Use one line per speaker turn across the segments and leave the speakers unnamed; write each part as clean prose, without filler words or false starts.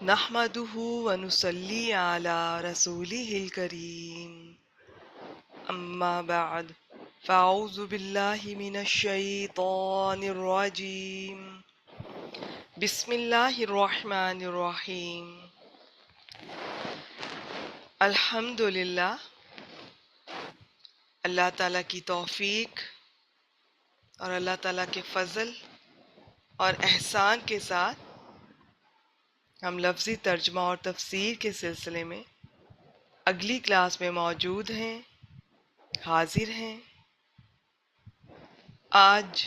نحمده ونصلي على رسوله الكريم أما بعد فأعوذ بالله من الشيطان الرجيم بسم الله الرحمن الرحيم الحمدللہ اللہ تعالیٰ کی توفیق اور اللہ تعالیٰ کے فضل اور احسان کے ساتھ ہم لفظی ترجمہ اور تفسیر کے سلسلے میں اگلی کلاس میں موجود ہیں، حاضر ہیں۔ آج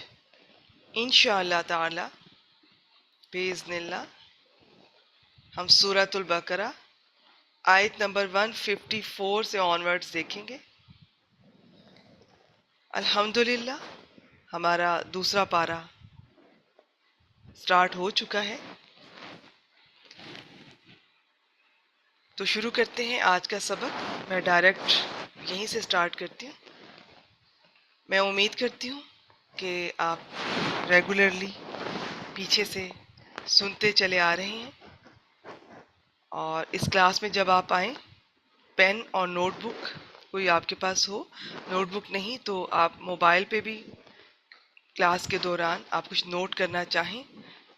انشاءاللہ تعالی بإذن اللہ ہم سورۃ البقرہ آیت نمبر 154 سے آنورڈز دیکھیں گے۔ الحمدللہ ہمارا دوسرا پارہ سٹارٹ ہو چکا ہے، تو شروع کرتے ہیں آج کا سبق۔ میں ڈائریکٹ یہیں سے سٹارٹ کرتی ہوں۔ میں امید کرتی ہوں کہ آپ ریگولرلی پیچھے سے سنتے چلے آ رہے ہیں، اور اس کلاس میں جب آپ آئیں پین اور نوٹ بک کوئی آپ کے پاس ہو، نوٹ بک نہیں تو آپ موبائل پہ بھی کلاس کے دوران آپ کچھ نوٹ کرنا چاہیں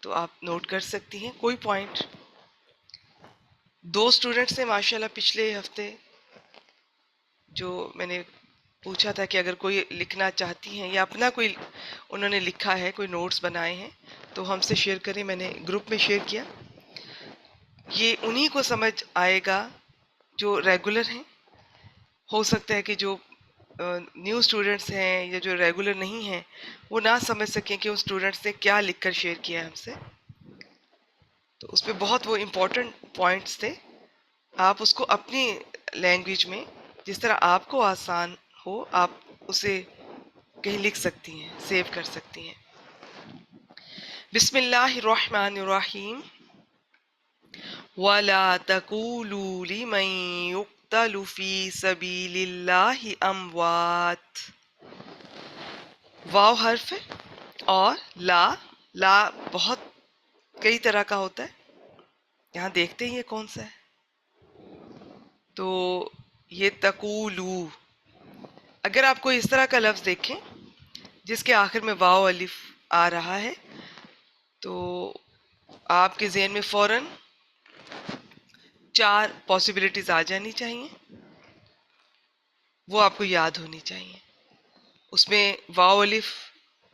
تو آپ نوٹ کر سکتی ہیں۔ کوئی پوائنٹ 2 اسٹوڈنٹس نے ماشاءاللہ پچھلے ہفتے جو میں نے پوچھا تھا کہ اگر کوئی لکھنا چاہتی ہیں یا اپنا کوئی انہوں نے لکھا ہے، کوئی نوٹس بنائے ہیں تو ہم سے شیئر کریں۔ میں نے گروپ میں شیئر کیا۔ یہ انہی کو سمجھ آئے گا جو ریگولر ہیں۔ ہو سکتا ہے کہ جو نیو اسٹوڈنٹس ہیں یا جو ریگولر نہیں ہیں وہ نہ سمجھ سکیں کہ اس اسٹوڈنٹس نے کیا لکھ کر شیئر کیا ہے ہم سے، تو اس پہ بہت وہ امپورٹنٹ پوائنٹس تھے۔ آپ اس کو اپنی لینگویج میں جس طرح آپ کو آسان ہو آپ اسے کہیں لکھ سکتی ہیں، سیو کر سکتی ہیں۔ بسم اللہ الرحمن الرحیم۔ وَلَا تَقُولُوا لِمَن يُقْتَلُ فِي سَبِيلِ اللَّهِ أَمْوَاتٌ۔ واو حرف ہے، اور لا بہت کئی طرح کا ہوتا ہے۔ یہاں دیکھتے ہیں یہ کون سا ہے، تو یہ تقولو۔ اگر آپ کوئی اس طرح کا لفظ دیکھیں جس کے آخر میں واو الف آ رہا ہے تو آپ کے ذہن میں فوراً 4 پاسبلٹیز آ جانی چاہیے، وہ آپ کو یاد ہونی چاہیے۔ اس میں واو الف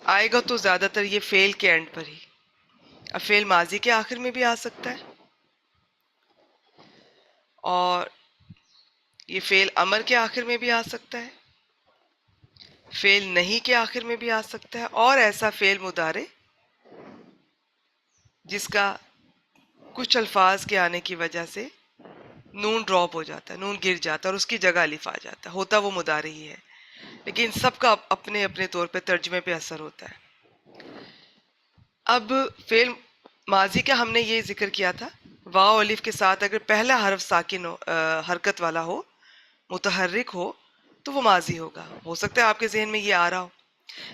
آئے گا تو زیادہ تر یہ فعل کے اینڈ پر ہی، اب فعل ماضی کے آخر میں بھی آ سکتا ہے، اور یہ فعل امر کے آخر میں بھی آ سکتا ہے، فعل نہیں کے آخر میں بھی آ سکتا ہے، اور ایسا فعل مضارع جس کا کچھ الفاظ کے آنے کی وجہ سے نون ڈراپ ہو جاتا ہے، نون گر جاتا ہے اور اس کی جگہ الف آ جاتا ہے، ہوتا وہ مضارع ہی ہے، لیکن سب کا اپنے اپنے طور پہ ترجمے پہ اثر ہوتا ہے۔ اب فعل ماضی کا ہم نے یہ ذکر کیا تھا، واو الف کے ساتھ اگر پہلا حرف ساکن ہو، حرکت والا ہو، متحرک ہو تو وہ ماضی ہوگا۔ ہو سکتا ہے آپ کے ذہن میں یہ آ رہا ہو،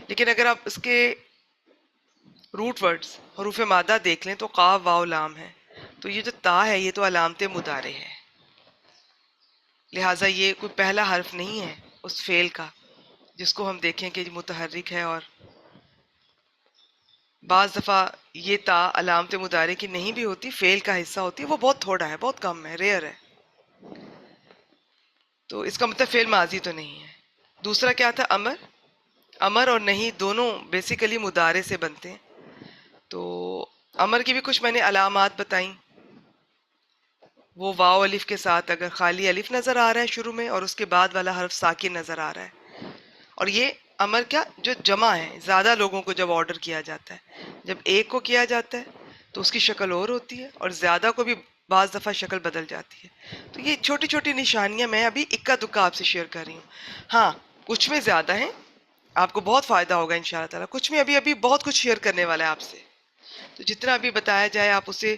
لیکن اگر آپ اس کے روٹ ورڈز حروف مادہ دیکھ لیں تو قاف واو لام ہے، تو یہ جو تا ہے یہ تو علامت مضارع ہے، لہٰذا یہ کوئی پہلا حرف نہیں ہے اس فعل کا جس کو ہم دیکھیں کہ متحرک ہے۔ اور بعض دفعہ یہ تا علامت مضارع کی نہیں بھی ہوتی، فعل کا حصہ ہوتی ہے، وہ بہت تھوڑا ہے، بہت کم ہے، ریئر ہے، تو اس کا مطلب فعل ماضی تو نہیں ہے۔ دوسرا کیا تھا؟ امر۔ امر اور نہیں دونوں بیسیکلی مضارع سے بنتے ہیں، تو امر کی بھی کچھ میں نے علامات بتائیں۔ وہ واو الف کے ساتھ اگر خالی الف نظر آ رہا ہے شروع میں اور اس کے بعد والا حرف ساکن نظر آ رہا ہے، اور یہ امر کیا جو جمع ہے، زیادہ لوگوں کو جب آرڈر کیا جاتا ہے، جب ایک کو کیا جاتا ہے تو اس کی شکل اور ہوتی ہے، اور زیادہ کو بھی بعض دفعہ شکل بدل جاتی ہے۔ تو یہ چھوٹی چھوٹی نشانیاں میں ابھی اکا دکا آپ سے شیئر کر رہی ہوں۔ ہاں کچھ میں زیادہ ہیں، آپ کو بہت فائدہ ہوگا انشاءاللہ تعالیٰ، کچھ میں ابھی بہت کچھ شیئر کرنے والا ہے آپ سے، تو جتنا ابھی بتایا جائے آپ اسے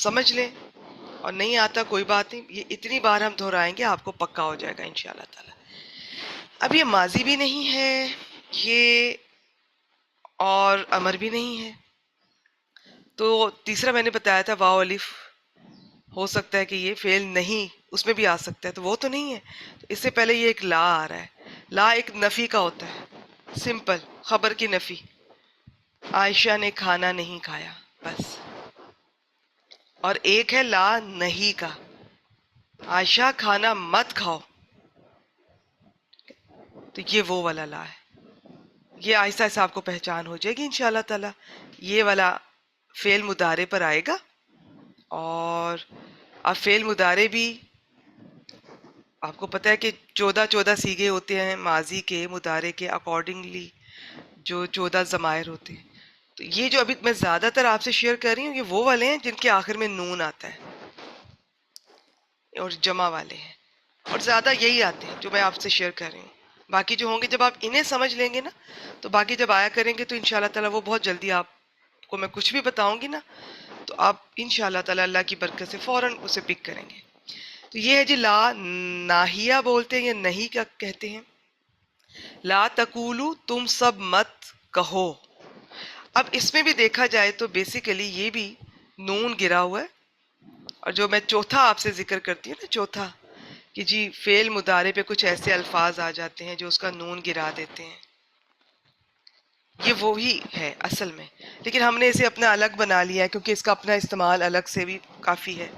سمجھ لیں، اور نہیں آتا کوئی بات نہیں، یہ اتنی بار ہم دہرائیں گے آپ کو پکا ہو جائے گا انشاءاللہ تعالیٰ۔ اب یہ ماضی بھی نہیں ہے یہ، اور امر بھی نہیں ہے، تو تیسرا میں نے بتایا تھا واو الف ہو سکتا ہے کہ یہ فعل نہیں اس میں بھی آ سکتا ہے، تو وہ تو نہیں ہے. تو اس سے پہلے یہ ایک لا آ رہا ہے. لا ایک نفی کا ہوتا ہے، سمپل خبر کی نفی. عائشہ نے کھانا نہیں کھایا، بس. اور ایک ہے لا نہیں کا، عائشہ کھانا مت کھاؤ. تو یہ وہ والا لا ہے. یہ آہستہ آہستہ آپ کو پہچان ہو جائے گی انشاءاللہ تعالی. یہ والا فعل مضارع پر آئے گا. اور اب فعل مضارع بھی آپ کو پتہ ہے کہ 14 سیغے ہوتے ہیں ماضی کے، مضارع کے، اکارڈنگلی جو 14 ضمائر ہوتے ہیں. تو یہ جو ابھی میں زیادہ تر آپ سے شیئر کر رہی ہوں، یہ وہ والے ہیں جن کے آخر میں نون آتا ہے اور جمع والے ہیں، اور زیادہ یہی آتے ہیں جو میں آپ سے شیئر کر رہی ہوں. باقی جو ہوں گے جب آپ انہیں سمجھ لیں گے نا، تو باقی جب آیا کریں گے تو انشاءاللہ تعالیٰ وہ بہت جلدی آپ کو میں کچھ بھی بتاؤں گی نا، تو آپ انشاءاللہ تعالیٰ اللہ کی برکت سے فوراً اسے پک کریں گے. تو یہ ہے جی لا ناہیہ بولتے ہیں یا نہیں کا کہتے ہیں. لا تقولو، تم سب مت کہو. اب اس میں بھی دیکھا جائے تو بیسیکلی یہ بھی نون گرا ہوا ہے. اور جو میں چوتھا آپ سے ذکر کرتی ہوں نا، چوتھا کہ جی فعل مضارع پہ کچھ ایسے الفاظ آ جاتے ہیں جو اس کا نون گرا دیتے ہیں، یہ وہی ہے اصل میں. لیکن ہم نے اسے اپنا الگ بنا لیا ہے کیونکہ اس کا اپنا استعمال الگ سے بھی کافی ہے.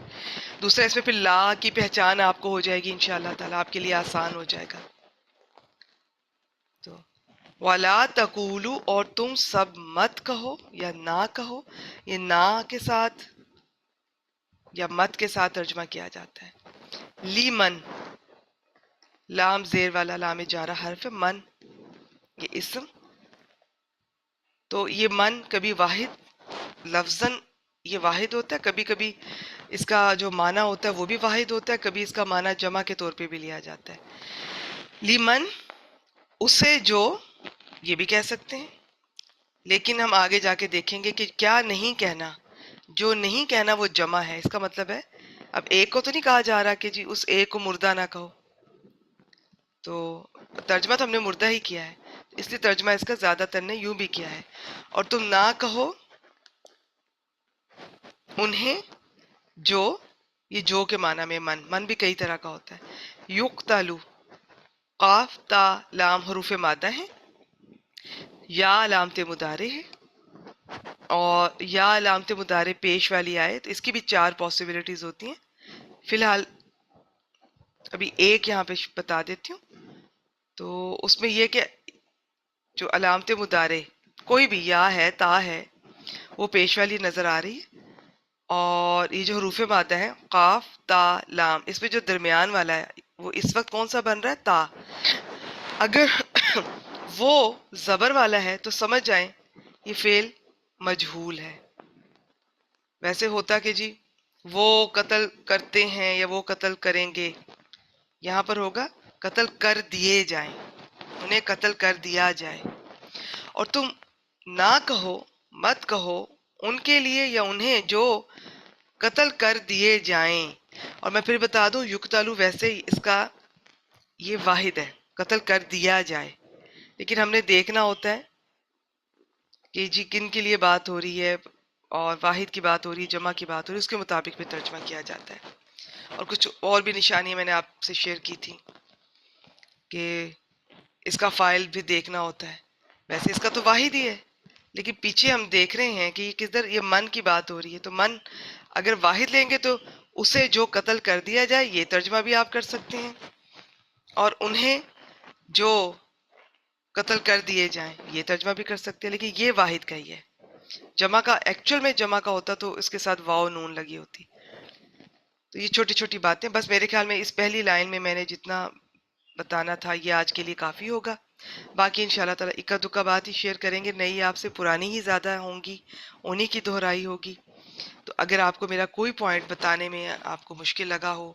دوسرا اس میں پھر لا کی پہچان آپ کو ہو جائے گی انشاءاللہ تعالیٰ، آپ کے لیے آسان ہو جائے گا. تو وَلَا تَقُولُوا، اور تم سب مت کہو یا نہ کہو. یہ نہ کے ساتھ یا مت کے ساتھ ترجمہ کیا جاتا ہے. لی من، لام زیر والا لام جارہ حرف ہے. من یہ اسم. تو یہ من کبھی واحد لفظاً یہ واحد ہوتا ہے، کبھی کبھی اس کا جو معنی ہوتا ہے وہ بھی واحد ہوتا ہے، کبھی اس کا معنی جمع کے طور پہ بھی لیا جاتا ہے. لیمن اسے جو، یہ بھی کہہ سکتے ہیں. لیکن ہم آگے جا کے دیکھیں گے کہ کیا نہیں کہنا، جو نہیں کہنا وہ جمع ہے. اس کا مطلب ہے اب ایک کو تو نہیں کہا جا رہا کہ جی اس ایک کو مردہ نہ کہو، تو ترجمہ تو ہم نے مردہ ہی کیا ہے، اس لیے ترجمہ اس کا زیادہ تر نے یوں بھی کیا ہے. اور تم نہ کہو انہیں جو، یہ جو کے معنی میں من، من بھی کئی طرح کا ہوتا ہے. یقتلو، قاف تا لام حروف مادہ ہیں، یا علامت مضارع ہے، اور یا علامت مضارع پیش والی آئے تو اس کی بھی 4 پاسبلٹیز ہوتی ہیں. فی الحال ابھی ایک یہاں پہ بتا دیتی ہوں. تو اس میں یہ کہ جو علامت مضارع کوئی بھی یا ہے، تا ہے، وہ پیش والی نظر آ رہی ہے. اور یہ جو حروف مادہ ہے قاف تا لام، اس میں جو درمیان والا ہے وہ اس وقت کون سا بن رہا ہے؟ تا. اگر وہ زبر والا ہے تو سمجھ جائیں یہ فعل مجہول ہے. ویسے ہوتا کہ جی وہ قتل کرتے ہیں یا وہ قتل کریں گے، یہاں پر ہوگا قتل کر دیے جائیں، انہیں قتل کر دیا جائے. اور تم نہ کہو، مت کہو ان کے لیے یا انہیں جو قتل کر دیے جائیں. اور میں پھر بتا دوں یقتلو ویسے ہی اس کا یہ واحد ہے، قتل کر دیا جائے. لیکن ہم نے دیکھنا ہوتا ہے کہ جی کن کے لیے بات ہو رہی ہے، اور واحد کی بات ہو رہی ہے، جمع کی بات ہو رہی ہے، اس کے مطابق بھی ترجمہ کیا جاتا ہے. اور کچھ اور بھی نشانیاں میں نے آپ سے شیئر کی تھی کہ اس کا فاعل بھی دیکھنا ہوتا ہے. ویسے اس کا تو واحد ہی ہے، لیکن پیچھے ہم دیکھ رہے ہیں کہ کدھر یہ من کی بات ہو رہی ہے. تو من اگر واحد لیں گے تو اسے جو قتل کر دیا جائے، یہ ترجمہ بھی آپ کر سکتے ہیں. اور انہیں جو قتل کر دیے جائیں، یہ ترجمہ بھی کر سکتے ہیں. لیکن یہ واحد کا ہی ہے. جمع کا ایکچوئل میں جمع کا ہوتا تو اس کے ساتھ واو نون لگی ہوتی. تو یہ چھوٹی چھوٹی باتیں، بس میرے خیال میں اس پہلی لائن میں نے جتنا بتانا تھا یہ آج کے لیے کافی ہوگا. باقی انشاءاللہ تعالیٰ اکا دکا بات ہی شیئر کریں گے، نئی آپ سے پرانی ہی زیادہ ہوں گی، انہی کی دہرائی ہوگی. تو اگر آپ کو میرا کوئی پوائنٹ بتانے میں آپ کو مشکل لگا ہو،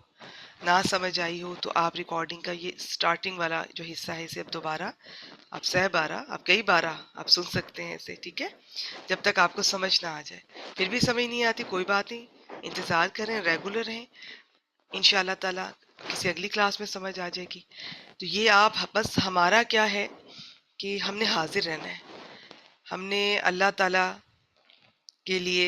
نہ سمجھ آئی ہو، تو آپ ریکارڈنگ کا یہ سٹارٹنگ والا جو حصہ ہے اسے اب دوبارہ آپ سہ بارہ، آپ کئی بارہ آپ سن سکتے ہیں اسے، ٹھیک ہے، جب تک آپ کو سمجھ نہ آ جائے. پھر بھی سمجھ نہیں آتی کوئی بات نہیں، انتظار کریں، ریگولر رہیں، انشاءاللہ تعالیٰ کسی اگلی کلاس میں سمجھ آ جائے گی. تو یہ آپ بس ہمارا کیا ہے کہ ہم نے حاضر رہنا ہے، ہم نے اللہ تعالیٰ کے لیے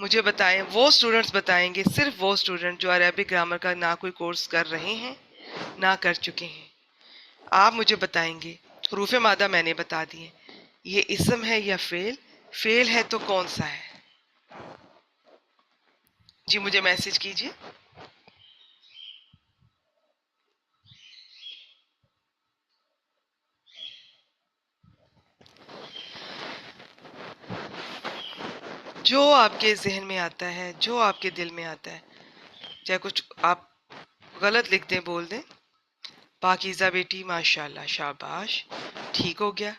مجھے بتائیں، وہ اسٹوڈنٹس بتائیں گے، صرف وہ اسٹوڈنٹ جو عربک گرامر کا نہ کوئی کورس کر رہے ہیں نہ کر چکے ہیں، آپ مجھے بتائیں گے حروف مادہ میں نے بتا دیے، یہ اسم ہے یا فعل؟ فعل ہے تو کون سا ہے؟ جی مجھے میسج کیجیے۔ جو آپ کے ذہن میں آتا ہے، جو آپ کے دل میں آتا ہے، چاہے کچھ آپ غلط لکھ دیں، بول دیں۔ پاکیزہ بیٹی ماشاء اللہ، شاباش، ٹھیک ہو گیا۔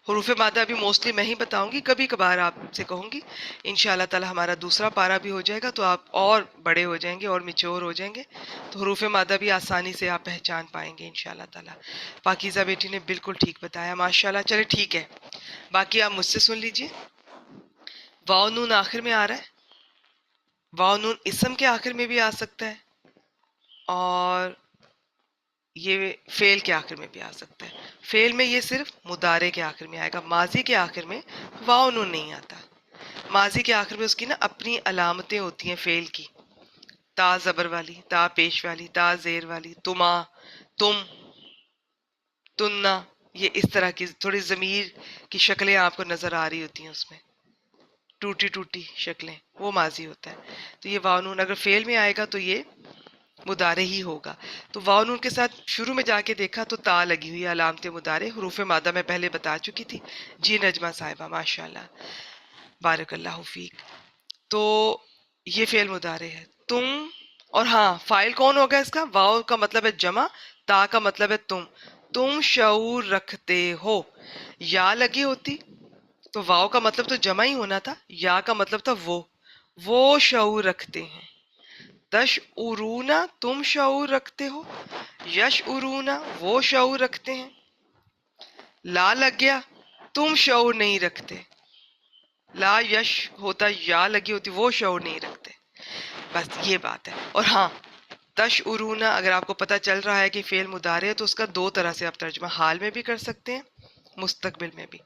حروف مادہ ابھی موسٹلی میں ہی بتاؤں گی، کبھی کبھار آپ سے کہوں گی۔ انشاءاللہ تعالی ہمارا دوسرا پارا بھی ہو جائے گا تو آپ اور بڑے ہو جائیں گے اور میچور ہو جائیں گے، تو حروف مادہ بھی آسانی سے آپ پہچان پائیں گے انشاءاللہ تعالی۔ پاکیزہ بیٹی نے بالکل ٹھیک بتایا، ماشاءاللہ۔ چلے ٹھیک ہے، باقی آپ مجھ سے سن لیجئے۔ واو نون آخر میں آ رہا ہے، واو نون اسم کے آخر میں بھی آ سکتا ہے، اور یہ فعل کے آخر میں بھی آ سکتا ہے۔ فعل میں یہ صرف مضارع کے آخر میں آئے گا، ماضی کے آخر میں واو نون نہیں آتا۔ ماضی کے آخر میں اس کی نا اپنی علامتیں ہوتی ہیں فعل کی، تا زبر والی، تا پیش والی، تا زیر والی، تما، تم، تننا، یہ اس طرح کی تھوڑی ضمیر کی شکلیں آپ کو نظر آ رہی ہوتی ہیں، اس میں ٹوٹی ٹوٹی شکلیں، وہ ماضی ہوتا ہے۔ تو یہ واو نون اگر فعل میں آئے گا تو یہ مضارع ہی ہوگا۔ تو واو نون کے ساتھ شروع میں جا کے دیکھا تو تا لگی ہوئی ہے، علامت مضارع۔ حروف مادہ میں پہلے بتا چکی تھی۔ جی نجمہ صاحبہ ماشاءاللہ، بارک اللہ فیک۔ تو یہ فعل مضارع ہے، تم، اور ہاں فاعل کون ہوگا اس کا؟ واو کا مطلب ہے جمع، تا کا مطلب ہے تم۔ تم شعور رکھتے ہو، یا لگی ہوتی تو واو کا مطلب تو جمع ہی ہونا تھا، یا کا مطلب تھا وہ شعور رکھتے ہیں۔ تش ارونا، تم شعور رکھتے ہو، یش ارونا، وہ شعور رکھتے ہیں۔ لا لگ گیا، تم شعور نہیں رکھتے، لا یش ہوتا، یا لگی ہوتی، وہ شعور نہیں رکھتے، بس یہ بات ہے۔ اور ہاں تش ارونا اگر آپ کو پتہ چل رہا ہے کہ فعل مضارع ہے تو اس کا دو طرح سے آپ ترجمہ حال میں بھی کر سکتے ہیں، مستقبل میں بھی۔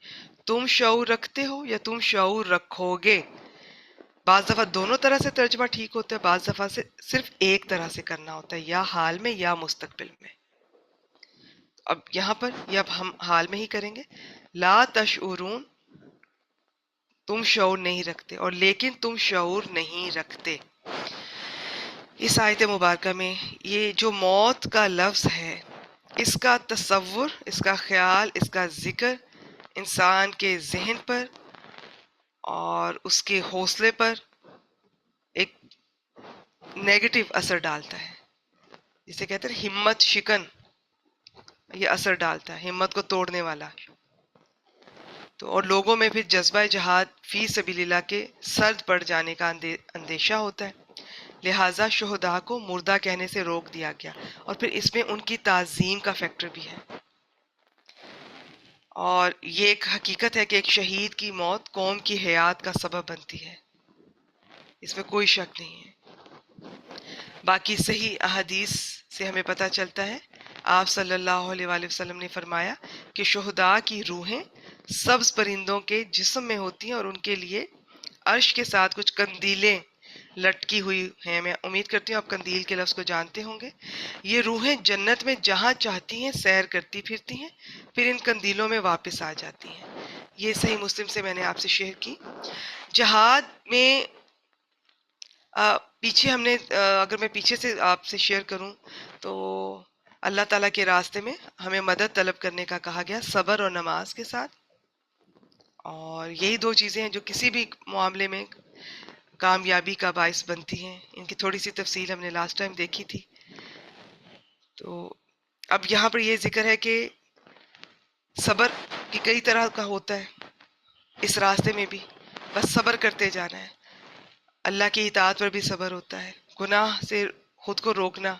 تم شعور رکھتے ہو یا تم شعور رکھو گے، بعض دفعہ دونوں طرح سے ترجمہ ٹھیک ہوتا ہے، بعض دفعہ سے صرف ایک طرح سے کرنا ہوتا ہے، یا حال میں یا مستقبل میں۔ اب یہاں پر یہ اب ہم حال میں ہی کریں گے۔ لا تشعرون، تم شعور نہیں رکھتے، اور لیکن تم شعور نہیں رکھتے۔ اس آیت مبارکہ میں یہ جو موت کا لفظ ہے، اس کا تصور، اس کا خیال، اس کا ذکر انسان کے ذہن پر اور اس کے حوصلے پر ایک نیگیٹو اثر ڈالتا ہے، جسے کہتے ہیں ہمت شکن، یہ اثر ڈالتا ہے، ہمت کو توڑنے والا۔ تو اور لوگوں میں پھر جذبہ جہاد فی سبیل اللہ کے سرد پڑ جانے کا اندیشہ ہوتا ہے، لہٰذا شہداء کو مردہ کہنے سے روک دیا گیا، اور پھر اس میں ان کی تعظیم کا فیکٹر بھی ہے۔ اور یہ ایک حقیقت ہے کہ ایک شہید کی موت قوم کی حیات کا سبب بنتی ہے، اس میں کوئی شک نہیں ہے۔ باقی صحیح احادیث سے ہمیں پتہ چلتا ہے، آپ صلی اللہ علیہ وآلہ وسلم نے فرمایا کہ شہداء کی روحیں سبز پرندوں کے جسم میں ہوتی ہیں، اور ان کے لیے عرش کے ساتھ کچھ قندیلیں لٹکی ہوئی ہیں۔ میں امید کرتی ہوں آپ قندیل کے لفظ کو جانتے ہوں گے۔ یہ روحیں جنت میں جہاں چاہتی ہیں سیر کرتی پھرتی ہیں، پھر ان قندیلوں میں واپس آ جاتی ہیں۔ یہ صحیح مسلم سے میں نے آپ سے شیئر کی۔ جہاد میں پیچھے ہم نے اگر میں پیچھے سے آپ سے شیئر کروں تو اللہ تعالیٰ کے راستے میں ہمیں مدد طلب کرنے کا کہا گیا، صبر اور نماز کے ساتھ، اور یہی دو چیزیں ہیں جو کسی بھی معاملے میں کامیابی کا باعث بنتی ہیں۔ ان کی تھوڑی سی تفصیل ہم نے لاسٹ ٹائم دیکھی تھی۔ تو اب یہاں پر یہ ذکر ہے کہ صبر کی کئی طرح کا ہوتا ہے، اس راستے میں بھی بس صبر کرتے جانا ہے۔ اللہ کی اطاعت پر بھی صبر ہوتا ہے، گناہ سے خود کو روکنا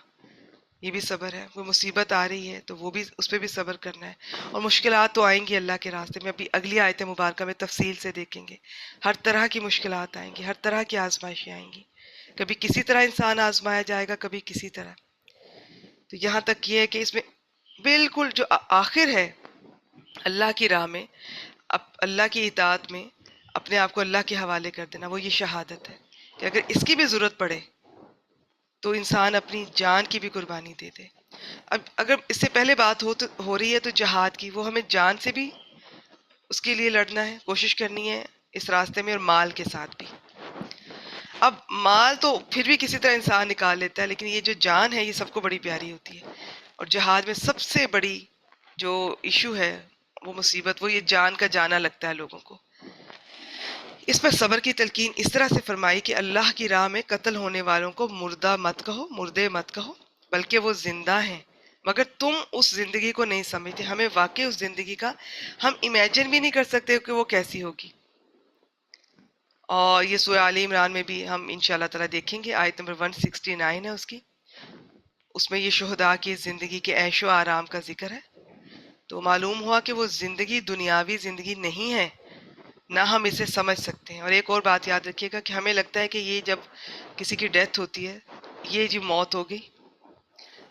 یہ بھی صبر ہے، کوئی مصیبت آ رہی ہے تو وہ بھی، اس پہ بھی صبر کرنا ہے، اور مشکلات تو آئیں گی اللہ کے راستے میں، ابھی اگلی آیت مبارکہ میں تفصیل سے دیکھیں گے۔ ہر طرح کی مشکلات آئیں گی، ہر طرح کی آزمائشیں آئیں گی، کبھی کسی طرح انسان آزمایا جائے گا، کبھی کسی طرح۔ تو یہاں تک یہ ہے کہ اس میں بالکل جو آخر ہے اللہ کی راہ میں، اللہ کی اطاعت میں اپنے آپ کو اللہ کے حوالے کر دینا، وہ یہ شہادت ہے۔ کہ اگر اس کی بھی ضرورت پڑے تو انسان اپنی جان کی بھی قربانی دے دے. اب اگر اس سے پہلے بات ہو رہی ہے تو جہاد کی، وہ ہمیں جان سے بھی اس کے لیے لڑنا ہے، کوشش کرنی ہے اس راستے میں، اور مال کے ساتھ بھی. اب مال تو پھر بھی کسی طرح انسان نکال لیتا ہے، لیکن یہ جو جان ہے یہ سب کو بڑی پیاری ہوتی ہے. اور جہاد میں سب سے بڑی جو ایشو ہے، وہ مصیبت، وہ یہ جان کا جانا لگتا ہے لوگوں کو. اس پر صبر کی تلقین اس طرح سے فرمائی کہ اللہ کی راہ میں قتل ہونے والوں کو مردہ مت کہو، مردے مت کہو، بلکہ وہ زندہ ہیں، مگر تم اس زندگی کو نہیں سمجھتے. ہمیں واقعی اس زندگی کا ہم امیجن بھی نہیں کر سکتے کہ وہ کیسی ہوگی. اور یہ سورہ آل عمران میں بھی ہم انشاءاللہ تعالیٰ دیکھیں گے، آیت نمبر 169 ہے اس کی. اس میں یہ شہداء کی زندگی کے عیش و آرام کا ذکر ہے. تو معلوم ہوا کہ وہ زندگی دنیاوی زندگی نہیں ہے، نہ ہم اسے سمجھ سکتے ہیں. اور ایک اور بات یاد رکھیے گا کہ ہمیں لگتا ہے کہ یہ جب کسی کی ڈیتھ ہوتی ہے، یہ جو موت ہو گئی،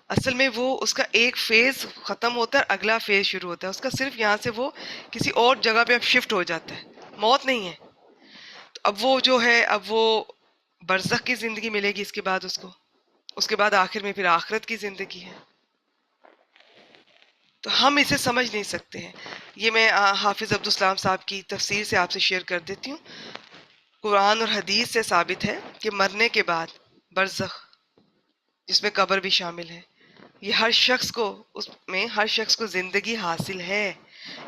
اصل میں وہ اس کا ایک فیز ختم ہوتا ہے، اگلا فیز شروع ہوتا ہے اس کا. صرف یہاں سے وہ کسی اور جگہ پہ اب شفٹ ہو جاتا ہے، موت نہیں ہے. تو اب وہ جو ہے، اب وہ برزخ کی زندگی ملے گی اس کے بعد آخر میں پھر آخرت کی زندگی ہے. تو ہم اسے سمجھ نہیں سکتے ہیں. یہ میں حافظ عبدالسلام صاحب کی تفسیر سے آپ سے شیئر کر دیتی ہوں. قرآن اور حدیث سے ثابت ہے کہ مرنے کے بعد برزخ، جس میں قبر بھی شامل ہے، یہ ہر شخص کو زندگی حاصل ہے.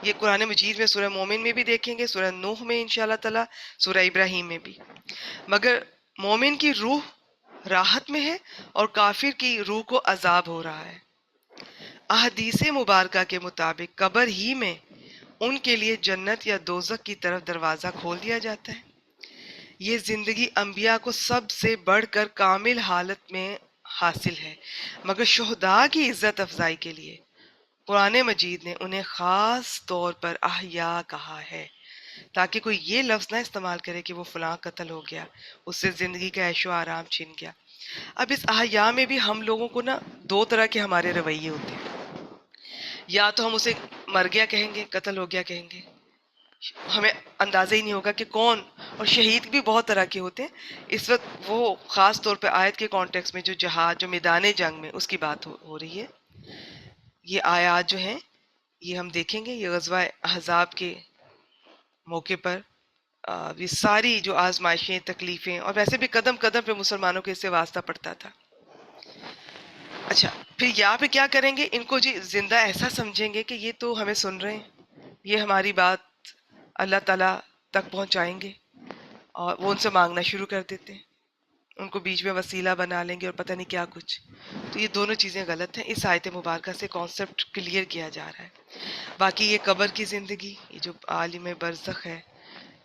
یہ قرآن مجید میں سورہ مومن میں بھی دیکھیں گے، سورہ نوح میں انشاءاللہ تعالی، سورہ ابراہیم میں بھی. مگر مومن کی روح راحت میں ہے اور کافر کی روح کو عذاب ہو رہا ہے. احادیث مبارکہ کے مطابق قبر ہی میں ان کے لیے جنت یا دوزخ کی طرف دروازہ کھول دیا جاتا ہے. یہ زندگی انبیاء کو سب سے بڑھ کر کامل حالت میں حاصل ہے، مگر شہداء کی عزت افزائی کے لیے قرآن مجید نے انہیں خاص طور پر احیاء کہا ہے، تاکہ کوئی یہ لفظ نہ استعمال کرے کہ وہ فلاں قتل ہو گیا، اس سے زندگی کا عیش و آرام چھن گیا. اب اس احیاء میں بھی ہم لوگوں کو نا دو طرح کے ہمارے رویے ہوتے ہیں. یا تو ہم اسے مر گیا کہیں گے، قتل ہو گیا کہیں گے، ہمیں اندازہ ہی نہیں ہوگا کہ کون. اور شہید بھی بہت طرح کے ہوتے ہیں. اس وقت وہ خاص طور پہ آیت کے کانٹیکس میں جو جہاد، جو میدان جنگ میں، اس کی بات ہو رہی ہے. یہ آیات جو ہیں یہ ہم دیکھیں گے، یہ غزوہ احزاب کے موقع پر یہ ساری جو آزمائشیں، تکلیفیں، اور ویسے بھی قدم قدم پہ مسلمانوں کے اس سے واسطہ پڑتا تھا. اچھا، پھر یہاں پہ کیا کریں گے؟ ان کو جی زندہ ایسا سمجھیں گے کہ یہ تو ہمیں سن رہے ہیں، یہ ہماری بات اللہ تعالیٰ تک پہنچائیں گے، اور وہ ان سے مانگنا شروع کر دیتے ہیں، ان کو بیچ میں وسیلہ بنا لیں گے اور پتہ نہیں کیا کچھ. تو یہ دونوں چیزیں غلط ہیں. اس آیت مبارکہ سے کانسیپٹ کلیئر کیا جا رہا ہے. باقی یہ قبر کی زندگی، یہ جو عالم برزخ ہے،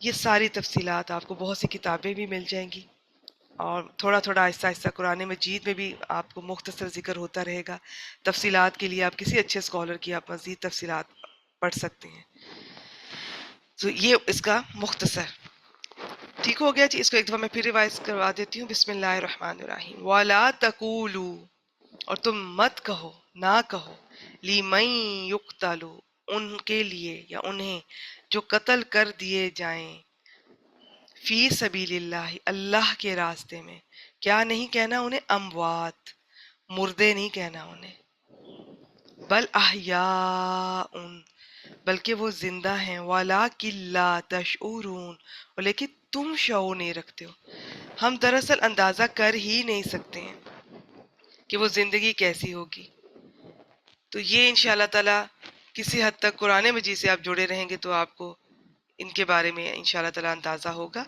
یہ ساری تفصیلات آپ کو بہت سی کتابیں بھی مل جائیں گی، اور تھوڑا تھوڑا آہستہ آہستہ قرآن مجید میں بھی آپ کو مختصر ذکر ہوتا رہے گا. تفصیلات کے لیے آپ کسی اچھے اسکالر کی آپ مزید تفصیلات پڑھ سکتے ہیں. تو یہ اس کا مختصر ٹھیک ہو گیا جی. اس کو ایک دفعہ میں پھر ریوائز کروا دیتی ہوں. بسم اللہ الرحمن الرحیم. وَلَا تَقُولُوا، اور تم مت کہو، نہ کہو، لِمَن يُقْتَلُ، ان کے لیے یا انہیں جو قتل کر دیے جائیں، فی سبیل اللہ، اللہ کے راستے میں. کیا نہیں کہنا انہیں؟ اموات، مردے نہیں کہنا انہیں. بل احیاء، بلکہ وہ زندہ ہیں. وَلَٰكِن لَّا تَشْعُرُونَ، اور لیکن تم شعور نہیں رکھتے ہو. ہم دراصل اندازہ کر ہی نہیں سکتے ہیں کہ وہ زندگی کیسی ہوگی. تو یہ انشاءاللہ تعالیٰ کسی حد تک قرآن مجید سے آپ جڑے رہیں گے تو آپ کو ان کے بارے میں انشاءاللہ تعالیٰ اندازہ ہوگا.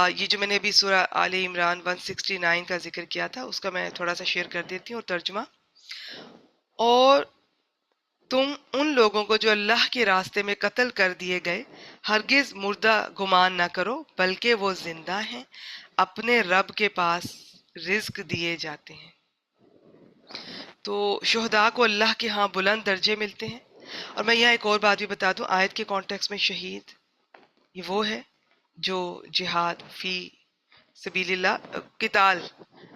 یہ جو میں نے ابھی سورہ آل عمران 169 کا ذکر کیا تھا، اس کا میں تھوڑا سا شیئر کر دیتی ہوں اور ترجمہ. اور تم ان لوگوں کو جو اللہ کے راستے میں قتل کر دیے گئے ہرگز مردہ گمان نہ کرو، بلکہ وہ زندہ ہیں، اپنے رب کے پاس رزق دیے جاتے ہیں. تو شہداء کو اللہ کے ہاں بلند درجے ملتے ہیں. اور میں یہاں ایک اور بات بھی بتا دوں، آیت کے کانٹیکس میں شہید یہ وہ ہے جو جہاد فی سبیل اللہ، قتال،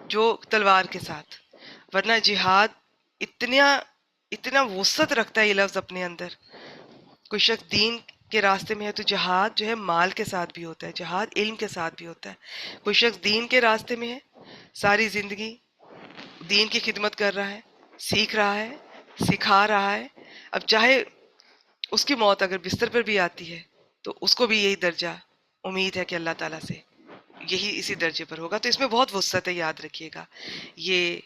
جو تلوار کے ساتھ. ورنہ جہاد اتنا وسعت رکھتا ہے یہ لفظ اپنے اندر. کوئی شخص دین کے راستے میں ہے تو جہاد جو ہے مال کے ساتھ بھی ہوتا ہے، جہاد علم کے ساتھ بھی ہوتا ہے۔ کوئی شخص دین کے راستے میں ہے، ساری زندگی دین کی خدمت کر رہا ہے، سیکھ رہا ہے، سکھا رہا ہے، اب چاہے اس کی موت اگر بستر پر بھی آتی ہے تو اس کو بھی یہی درجہ امید ہے کہ اللہ تعالیٰ سے یہی اسی درجے پر ہوگا۔ تو اس میں بہت وسعت ہے، یاد رکھیے گا یہ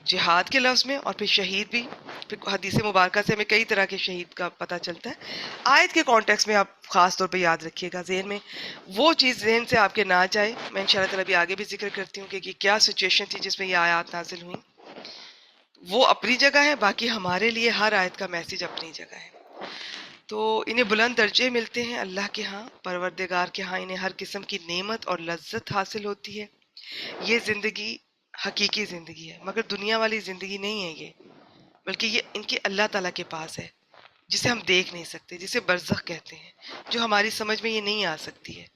جہاد کے لفظ میں، اور پھر شہید بھی، پھر حدیث مبارکہ سے ہمیں کئی طرح کے شہید کا پتہ چلتا ہے۔ آیت کے کانٹیکس میں آپ خاص طور پہ یاد رکھیے گا، ذہن میں وہ چیز ذہن سے آپ کے نہ جائے۔ میں انشاءاللہ تعالیٰ بھی آگے بھی ذکر کرتی ہوں کہ یہ کیا سچویشن تھی جس میں یہ آیات نازل ہوئیں، وہ اپنی جگہ ہے، باقی ہمارے لیے ہر آیت کا میسج اپنی جگہ ہے۔ تو انہیں بلند درجے ملتے ہیں اللہ کے ہاں، پروردگار کے ہاں انہیں ہر قسم کی نعمت اور لذت حاصل ہوتی ہے۔ یہ زندگی حقیقی زندگی ہے، مگر دنیا والی زندگی نہیں ہے یہ، بلکہ یہ ان کی اللہ تعالیٰ کے پاس ہے، جسے ہم دیکھ نہیں سکتے، جسے برزخ کہتے ہیں، جو ہماری سمجھ میں یہ نہیں آ سکتی ہے۔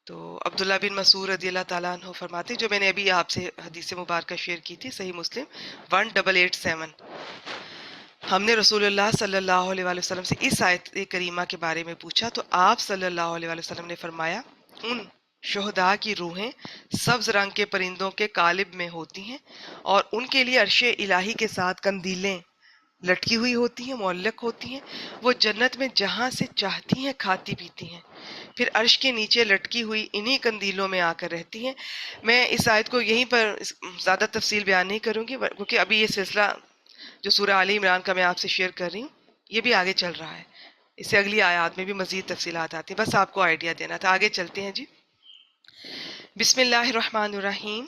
تو عبداللہ بن مسعود رضی اللہ تعالیٰ عنہ فرماتے ہیں، جو میں نے ابھی آپ سے حدیث مبارکہ شیئر کی تھی، صحیح مسلم 1887، ہم نے رسول اللہ صلی اللہ علیہ وآلہ وسلم سے اس آیت کریمہ کے بارے میں پوچھا تو آپ صلی اللہ علیہ وآلہ وسلم نے فرمایا، ان شہداء کی روحیں سبز رنگ کے پرندوں کے قالب میں ہوتی ہیں، اور ان کے لیے عرش الہی کے ساتھ قندیلیں لٹکی ہوئی ہوتی ہیں، معلق ہوتی ہیں، وہ جنت میں جہاں سے چاہتی ہیں کھاتی پیتی ہیں، پھر عرش کے نیچے لٹکی ہوئی انہی قندیلوں میں آ کر رہتی ہیں۔ میں اس آیت کو یہیں پر زیادہ تفصیل بیان نہیں کروں گی، کیونکہ ابھی یہ سلسلہ جو سورہ آل عمران کا میں آپ سے شیئر کر رہی ہوں یہ بھی آگے چل رہا ہے، اس سے اگلی آیات میں بھی مزید تفصیلات آتی ہیں، بس آپ کو آئیڈیا دینا تھا۔ آگے چلتے ہیں جی۔ بسم اللہ الرحمن الرحیم،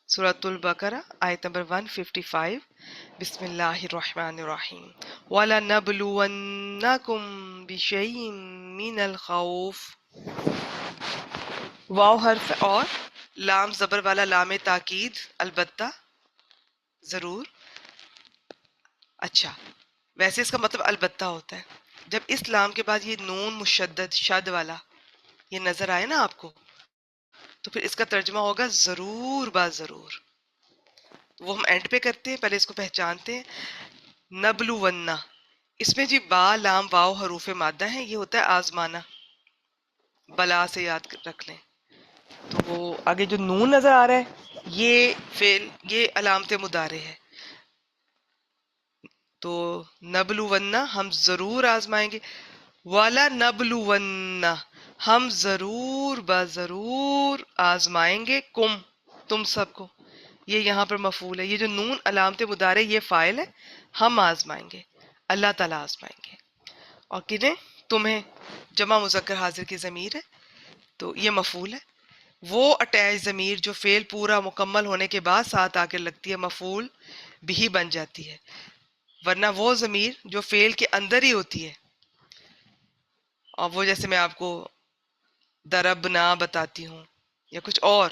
سورۃ البقرہ آیت نمبر 155۔ بسم اللہ الرحمن الرحیم، وَلَنَبْلُوَنَّكُمْ بِشَيْءٍ مِّنَ الْخَوْفِ، واو حرف اور لام زبر والا لام تاکید، البتہ، ضرور، اچھا، ویسے اس کا مطلب البتہ ہوتا ہے۔ جب اس لام کے بعد یہ نون مشدد شد والا یہ نظر آئے نا آپ کو، تو پھر اس کا ترجمہ ہوگا ضرور با ضرور۔ وہ ہم اینڈ پہ کرتے ہیں، پہلے اس کو پہچانتے ہیں۔ نبلو ونہ، اس میں جی با لام واو حروف مادہ ہیں، یہ ہوتا ہے آزمانا، بلا سے یاد رکھ لیں۔ تو وہ آگے جو نون نظر آ رہا ہے یہ فعل، یہ علامت مضارع ہے، تو نبلونہ ہم ضرور آزمائیں گے، والا نبلونہ ہم ضرور با ضرور آزمائیں گے، کم تم سب کو، یہ یہاں پر مفعول ہے، یہ جو نون علامت مضارع یہ فاعل ہے، ہم آزمائیں گے، اللہ تعالیٰ آزمائیں گے، اور کنہیں؟ تمہیں، جمع مذکر حاضر کی ضمیر ہے تو یہ مفعول ہے۔ وہ اٹیچ ضمیر جو فعل پورا مکمل ہونے کے بعد ساتھ آ کر لگتی ہے مفعول بھی بن جاتی ہے، ورنہ وہ ضمیر جو فعل کے اندر ہی ہوتی ہے، اور وہ جیسے میں آپ کو دربنا بتاتی ہوں یا کچھ اور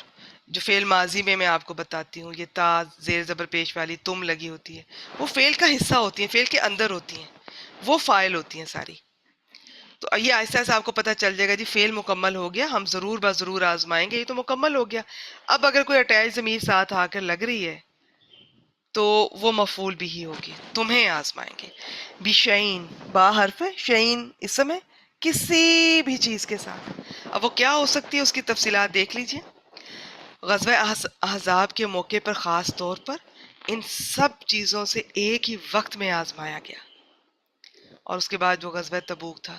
جو فعل ماضی میں آپ کو بتاتی ہوں، یہ تا زیر زبر پیش والی تم لگی ہوتی ہے، وہ فعل کا حصہ ہوتی ہیں، فعل کے اندر ہوتی ہیں، وہ فاعل ہوتی ہیں ساری۔ تو یہ آہستہ آہستہ آپ کو پتہ چل جائے گا جی فعل مکمل ہو گیا، ہم ضرور با ضرور آزمائیں گے، یہ تو مکمل ہو گیا۔ اب اگر کوئی اٹیچ ضمیر ساتھ آ کر لگ رہی ہے تو وہ مفعول بھی ہی ہوگی، تمہیں آزمائیں گے۔ بشعین، با حرف ہے، شعین اسم ہے، کسی بھی چیز کے ساتھ۔ اب وہ کیا ہو سکتی ہے اس کی تفصیلات دیکھ لیجئے۔ غزوہ احزاب کے موقع پر خاص طور پر ان سب چیزوں سے ایک ہی وقت میں آزمایا گیا، اور اس کے بعد جو غزوہ تبوک تھا،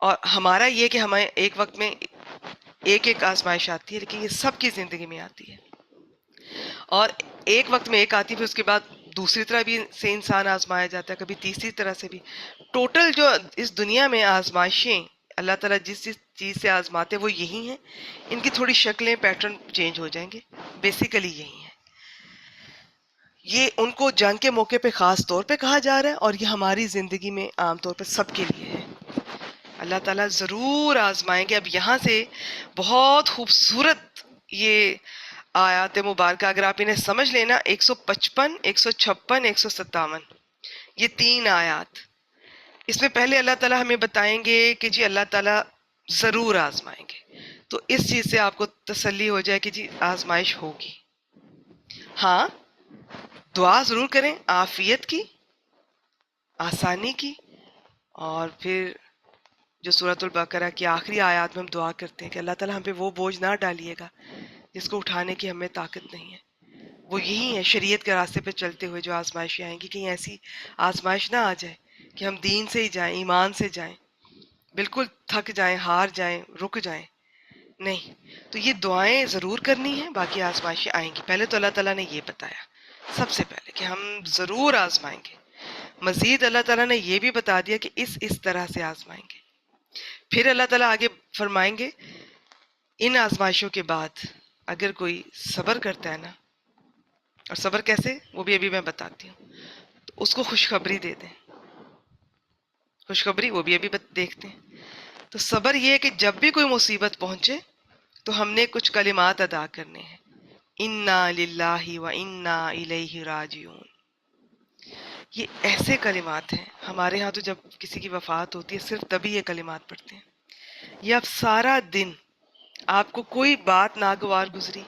اور ہمارا یہ کہ ہمیں ایک وقت میں ایک ایک آزمائش آتی ہے، لیکن یہ سب کی زندگی میں آتی ہے، اور ایک وقت میں ایک آتی ہے، پھر اس کے بعد دوسری طرح بھی سے انسان آزمایا جاتا ہے، کبھی تیسری طرح سے بھی۔ ٹوٹل جو اس دنیا میں آزمائشیں اللہ تعالیٰ جس جس چیز سے آزماتے وہ یہی ہیں، ان کی تھوڑی شکلیں پیٹرن چینج ہو جائیں گے، بیسیکلی یہی ہیں۔ یہ ان کو جنگ کے موقع پہ خاص طور پہ کہا جا رہا ہے، اور یہ ہماری زندگی میں عام طور پہ سب کے لیے ہے، اللہ تعالیٰ ضرور آزمائیں گے۔ اب یہاں سے بہت خوبصورت یہ آیات مبارکہ اگر آپ انہیں سمجھ لینا، 155، 156، 157، یہ تین آیات، اس میں پہلے اللہ تعالیٰ ہمیں بتائیں گے کہ جی اللہ تعالیٰ ضرور آزمائیں گے، تو اس چیز سے آپ کو تسلی ہو جائے کہ جی آزمائش ہوگی۔ ہاں، دعا ضرور کریں عافیت کی، آسانی کی، اور پھر جو سورۃ البقرہ کی آخری آیات میں ہم دعا کرتے ہیں کہ اللہ تعالیٰ ہم پہ وہ بوجھ نہ ڈالیے گا جس کو اٹھانے کی ہمیں طاقت نہیں ہے. وہ یہی ہے شریعت کے راستے پہ چلتے ہوئے جو آزمائشیں آئیں گی، کہیں ایسی آزمائش نہ آ جائے کہ ہم دین سے ہی جائیں، ایمان سے جائیں، بالکل تھک جائیں، ہار جائیں، رک جائیں. نہیں، تو یہ دعائیں ضرور کرنی ہیں، باقی آزمائشیں آئیں گی. پہلے تو اللہ تعالیٰ نے یہ بتایا سب سے پہلے کہ ہم ضرور آزمائیں گے. مزید اللہ تعالیٰ نے یہ بھی بتا دیا کہ اس طرح سے آزمائیں گے. پھر اللہ تعالیٰ آگے فرمائیں گے ان آزمائشوں کے بعد اگر کوئی صبر کرتا ہے نا، اور صبر کیسے وہ بھی ابھی میں بتاتی ہوں، تو اس کو خوشخبری دے دیں. خوشخبری وہ بھی ابھی دیکھتے ہیں. تو صبر یہ ہے کہ جب بھی کوئی مصیبت پہنچے تو ہم نے کچھ کلمات ادا کرنے ہیں. انا للہ و انا الیہ راجعون. یہ ایسے کلمات ہیں، ہمارے ہاں تو جب کسی کی وفات ہوتی ہے صرف تبھی یہ کلمات پڑھتے ہیں. یہ آپ سارا دن، آپ کو کوئی بات ناگوار گزری،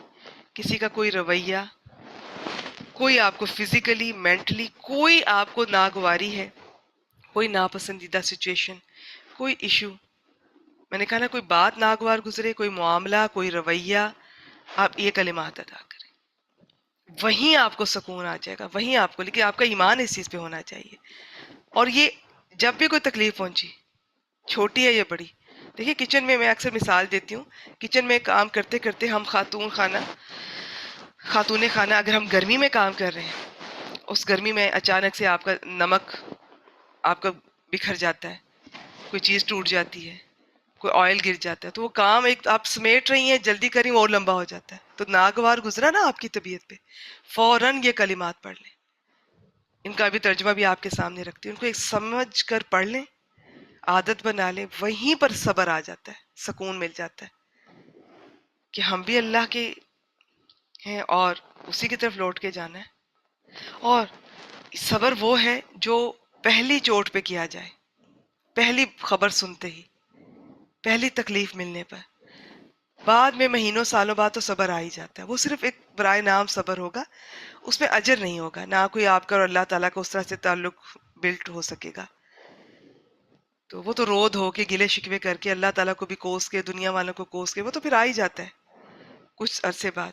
کسی کا کوئی رویہ، کوئی آپ کو فزیکلی مینٹلی کوئی آپ کو ناگواری ہے، کوئی ناپسندیدہ سچویشن، کوئی ایشو، میں نے کہا نا کوئی بات ناگوار گزرے، کوئی معاملہ، کوئی رویہ، آپ یہ کلمات ادا کریں، وہیں آپ کو سکون آ جائے گا. وہیں آپ کو، لیکن آپ کا ایمان اس چیز پہ ہونا چاہیے. اور یہ جب بھی کوئی تکلیف پہنچی، چھوٹی ہے یا بڑی، دیکھیے کچن میں اکثر مثال دیتی ہوں، کچن میں کام کرتے کرتے ہم خاتون خانہ اگر ہم گرمی میں کام کر رہے ہیں، اس گرمی میں اچانک سے آپ کا نمک آپ کا بکھر جاتا ہے، کوئی چیز ٹوٹ جاتی ہے، کوئی آئل گر جاتا ہے، تو وہ کام ایک آپ سمیٹ رہی ہیں، جلدی کریں اور لمبا ہو جاتا ہے. تو ناگوار گزرا نا آپ کی طبیعت پہ، فوراً یہ کلمات پڑھ لیں. ان کا بھی ترجمہ بھی آپ کے سامنے رکھتی ہوں، ان کو ایک سمجھ کر پڑھ لیں، عادت بنا لیں، وہیں پر صبر آ جاتا ہے، سکون مل جاتا ہے کہ ہم بھی اللہ کے ہیں اور اسی کی طرف لوٹ کے جانا ہے. اور صبر وہ ہے جو پہلی چوٹ پہ کیا جائے، پہلی خبر سنتے ہی، پہلی تکلیف ملنے پر. بعد میں مہینوں سالوں بعد تو صبر آ ہی جاتا ہے. وہ صرف ایک برائے نام صبر ہوگا، اس میں اجر نہیں ہوگا، نہ کوئی آپ کا اور اللہ تعالیٰ کا اس طرح سے تعلق بلٹ ہو سکے گا. تو وہ تو رو دھو کے گلے شکوے کر کے اللہ تعالیٰ کو بھی کوس کے، دنیا والوں کو کوس کے، وہ تو پھر آ ہی جاتا ہے کچھ عرصے بعد.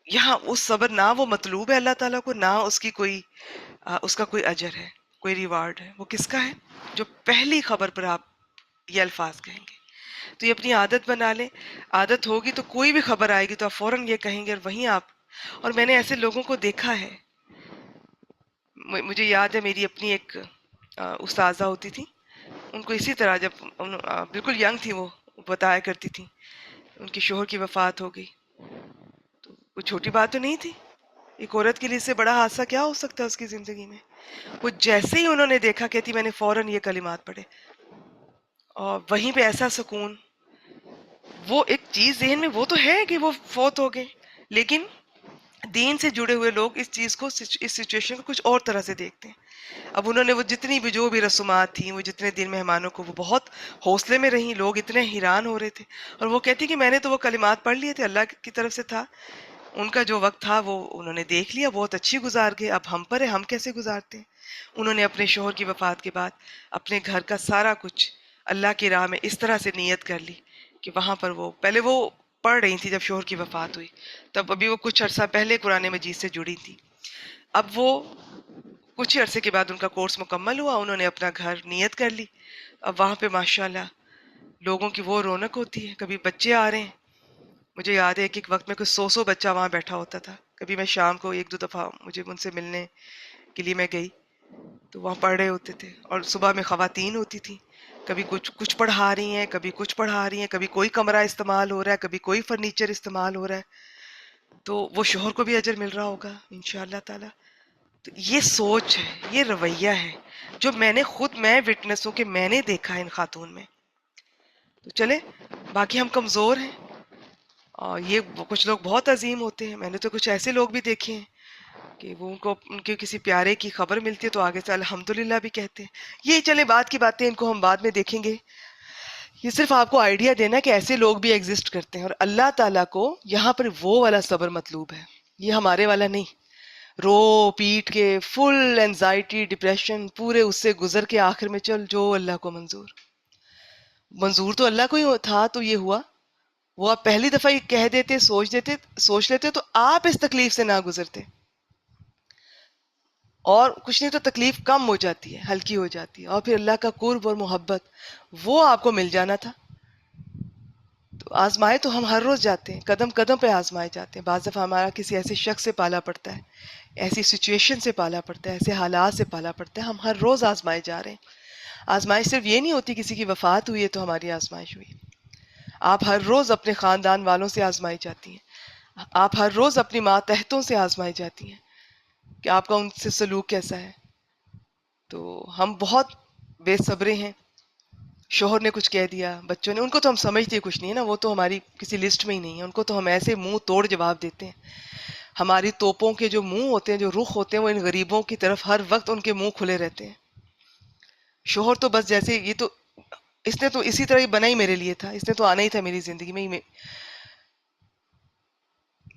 یہاں اس صبر نہ وہ مطلوب ہے اللہ تعالیٰ کو، نہ اس کی کوئی اس کا کوئی اجر ہے، کوئی ریوارڈ ہے. وہ کس کا ہے؟ جو پہلی خبر پر آپ یہ الفاظ کہیں گے. تو یہ اپنی عادت بنا لیں. عادت ہوگی تو کوئی بھی خبر آئے گی تو آپ فوراً یہ کہیں گے، اور وہیں آپ. اور میں نے ایسے لوگوں کو دیکھا ہے، مجھے یاد ہے میری اپنی ایک استاذہ ہوتی تھی، ان کو اسی طرح جب بالکل ینگ تھی وہ بتایا کرتی تھی ان کے شوہر کی وفات ہو گئی. تو کوئی چھوٹی بات تو نہیں تھی، ایک عورت کے لیے اس سے بڑا حادثہ کیا ہو سکتا ہے اس کی زندگی میں. وہ جیسے ہی انہوں نے دیکھا، کہتی میں نے فوراً یہ کلمات پڑھے، اور وہیں پہ ایسا سکون. وہ ایک چیز ذہن میں وہ تو ہے کہ وہ فوت ہو گئے، لیکن دین سے جڑے ہوئے لوگ اس چیز کو، اس سچویشن کو کچھ اور طرح سے دیکھتے ہیں. اب انہوں نے وہ جتنی بھی جو بھی رسومات تھیں، وہ جتنے دن مہمانوں کو، وہ بہت حوصلے میں رہیں، لوگ اتنے حیران ہو رہے تھے. اور وہ کہتی کہ میں نے تو وہ کلمات پڑھ لیے تھے، اللہ کی طرف سے تھا، ان کا جو وقت تھا وہ انہوں نے دیکھ لیا، بہت اچھی گزار گئے. اب ہم پر ہے، ہم کیسے گزارتے ہیں. انہوں نے اپنے شوہر کی وفات کے بعد اپنے گھر کا سارا کچھ اللہ کی راہ میں اس طرح سے نیت کر لی کہ وہاں پر وہ پہلے وہ پڑھ رہی تھی جب شوہر کی وفات ہوئی، تب ابھی وہ کچھ عرصہ پہلے قرآن مجید سے جڑی تھی. اب وہ کچھ عرصے کے بعد ان کا کورس مکمل ہوا، انہوں نے اپنا گھر نیت کر لی. اب وہاں پہ ماشاءاللہ لوگوں کی وہ رونق ہوتی ہے، کبھی بچے آ رہے ہیں. مجھے یاد ہے ایک وقت میں کوئی 100 بچہ وہاں بیٹھا ہوتا تھا. کبھی میں شام کو ایک دو دفعہ مجھے ان سے ملنے کے لیے میں گئی تو وہاں پڑھ رہے ہوتے تھے. اور صبح میں خواتین ہوتی تھیں، کبھی کچھ پڑھا رہی ہیں، کبھی کچھ پڑھا رہی ہیں، کبھی کوئی کمرہ استعمال ہو رہا ہے، کبھی کوئی فرنیچر استعمال ہو رہا ہے. تو وہ شوہر کو بھی اجر مل رہا ہوگا انشاءاللہ تعالی. تو یہ سوچ ہے، یہ رویہ ہے جو میں وٹنس ہوں کہ میں نے دیکھا ہے ان خاتون میں. تو چلے، باقی ہم کمزور ہیں، اور یہ کچھ لوگ بہت عظیم ہوتے ہیں. میں نے تو کچھ ایسے لوگ بھی دیکھے ہیں کہ وہ ان کے کسی پیارے کی خبر ملتی ہے تو آگے سے الحمدللہ بھی کہتے ہیں. یہ چلے بعد کی باتیں، ان کو ہم بعد میں دیکھیں گے. یہ صرف آپ کو آئیڈیا دینا کہ ایسے لوگ بھی ایگزسٹ کرتے ہیں. اور اللہ تعالیٰ کو یہاں پر وہ والا صبر مطلوب ہے، یہ ہمارے والا نہیں. رو پیٹ کے فل اینزائٹی ڈپریشن پورے اس سے گزر کے آخر میں چل جو اللہ کو منظور، منظور تو اللہ کو ہی تھا تو یہ ہوا. وہ آپ پہلی دفعہ یہ کہہ دیتے، سوچ لیتے تو آپ اس تکلیف سے نہ گزرتے، اور کچھ نہیں تو تکلیف کم ہو جاتی ہے، ہلکی ہو جاتی ہے، اور پھر اللہ کا قرب اور محبت وہ آپ کو مل جانا تھا. تو آزمائے تو ہم ہر روز جاتے ہیں، قدم قدم پہ آزمائے جاتے ہیں. بعض دفعہ ہمارا کسی ایسے شخص سے پالا پڑتا ہے، ایسی سچویشن سے پالا پڑتا ہے، ایسے حالات سے پالا پڑتا ہے. ہم ہر روز آزمائے جا رہے ہیں. آزمائش صرف یہ نہیں ہوتی کسی کی وفات ہوئی ہے تو ہماری آزمائش ہوئی. آپ ہر روز اپنے خاندان والوں سے آزمائی جاتی ہیں، آپ ہر روز اپنی ماتحتوں سے آزمائی جاتی ہیں کہ آپ کا ان سے سلوک کیسا ہے. تو ہم بہت بے صبرے ہیں. شوہر نے کچھ کہہ دیا، بچوں نے، ان کو تو ہم سمجھتے کچھ نہیں ہے نا، وہ تو ہماری کسی لسٹ میں ہی نہیں ہے. ان کو تو ہم ایسے منہ توڑ جواب دیتے ہیں. ہماری توپوں کے جو منہ ہوتے ہیں، جو رخ ہوتے ہیں، وہ ان غریبوں کی طرف ہر وقت ان کے منہ کھلے رہتے ہیں. شوہر تو بس جیسے یہ تو اس نے تو اسی طرح ہی بنا ہی میرے لیے تھا، اس نے تو آنا ہی تھا میری زندگی میں.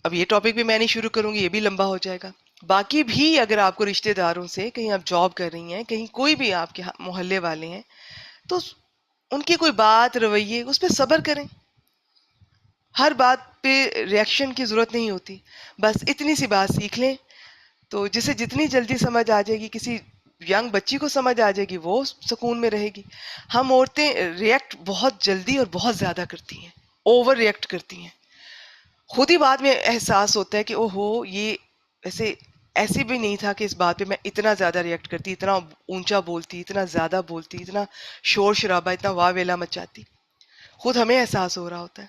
اب یہ ٹاپک بھی میں نہیں شروع کروں گی، یہ بھی لمبا ہو جائے گا. باقی بھی اگر آپ کو رشتہ داروں سے، کہیں آپ جاب کر رہی ہیں، کہیں کوئی بھی آپ کے محلے والے ہیں، تو ان کی کوئی بات رویے اس پہ صبر کریں. ہر بات پہ ریئیکشن کی ضرورت نہیں ہوتی. بس اتنی سی بات سیکھ لیں تو جسے جتنی جلدی سمجھ آ جائے گی، کسی ینگ بچی کو سمجھ آ جائے گی، وہ سکون میں رہے گی. ہم عورتیں ریئیکٹ بہت جلدی اور بہت زیادہ کرتی ہیں، اوور ریئیکٹ کرتی ہیں. خود ہی بعد میں احساس ہوتا ہے کہ او ہو، یہ ایسے بھی نہیں تھا کہ اس بات پہ میں اتنا زیادہ ریئیکٹ کرتی، اتنا اونچا بولتی، اتنا زیادہ بولتی، اتنا شور شرابہ، اتنا واہ ویلا مچاتی. خود ہمیں احساس ہو رہا ہوتا ہے.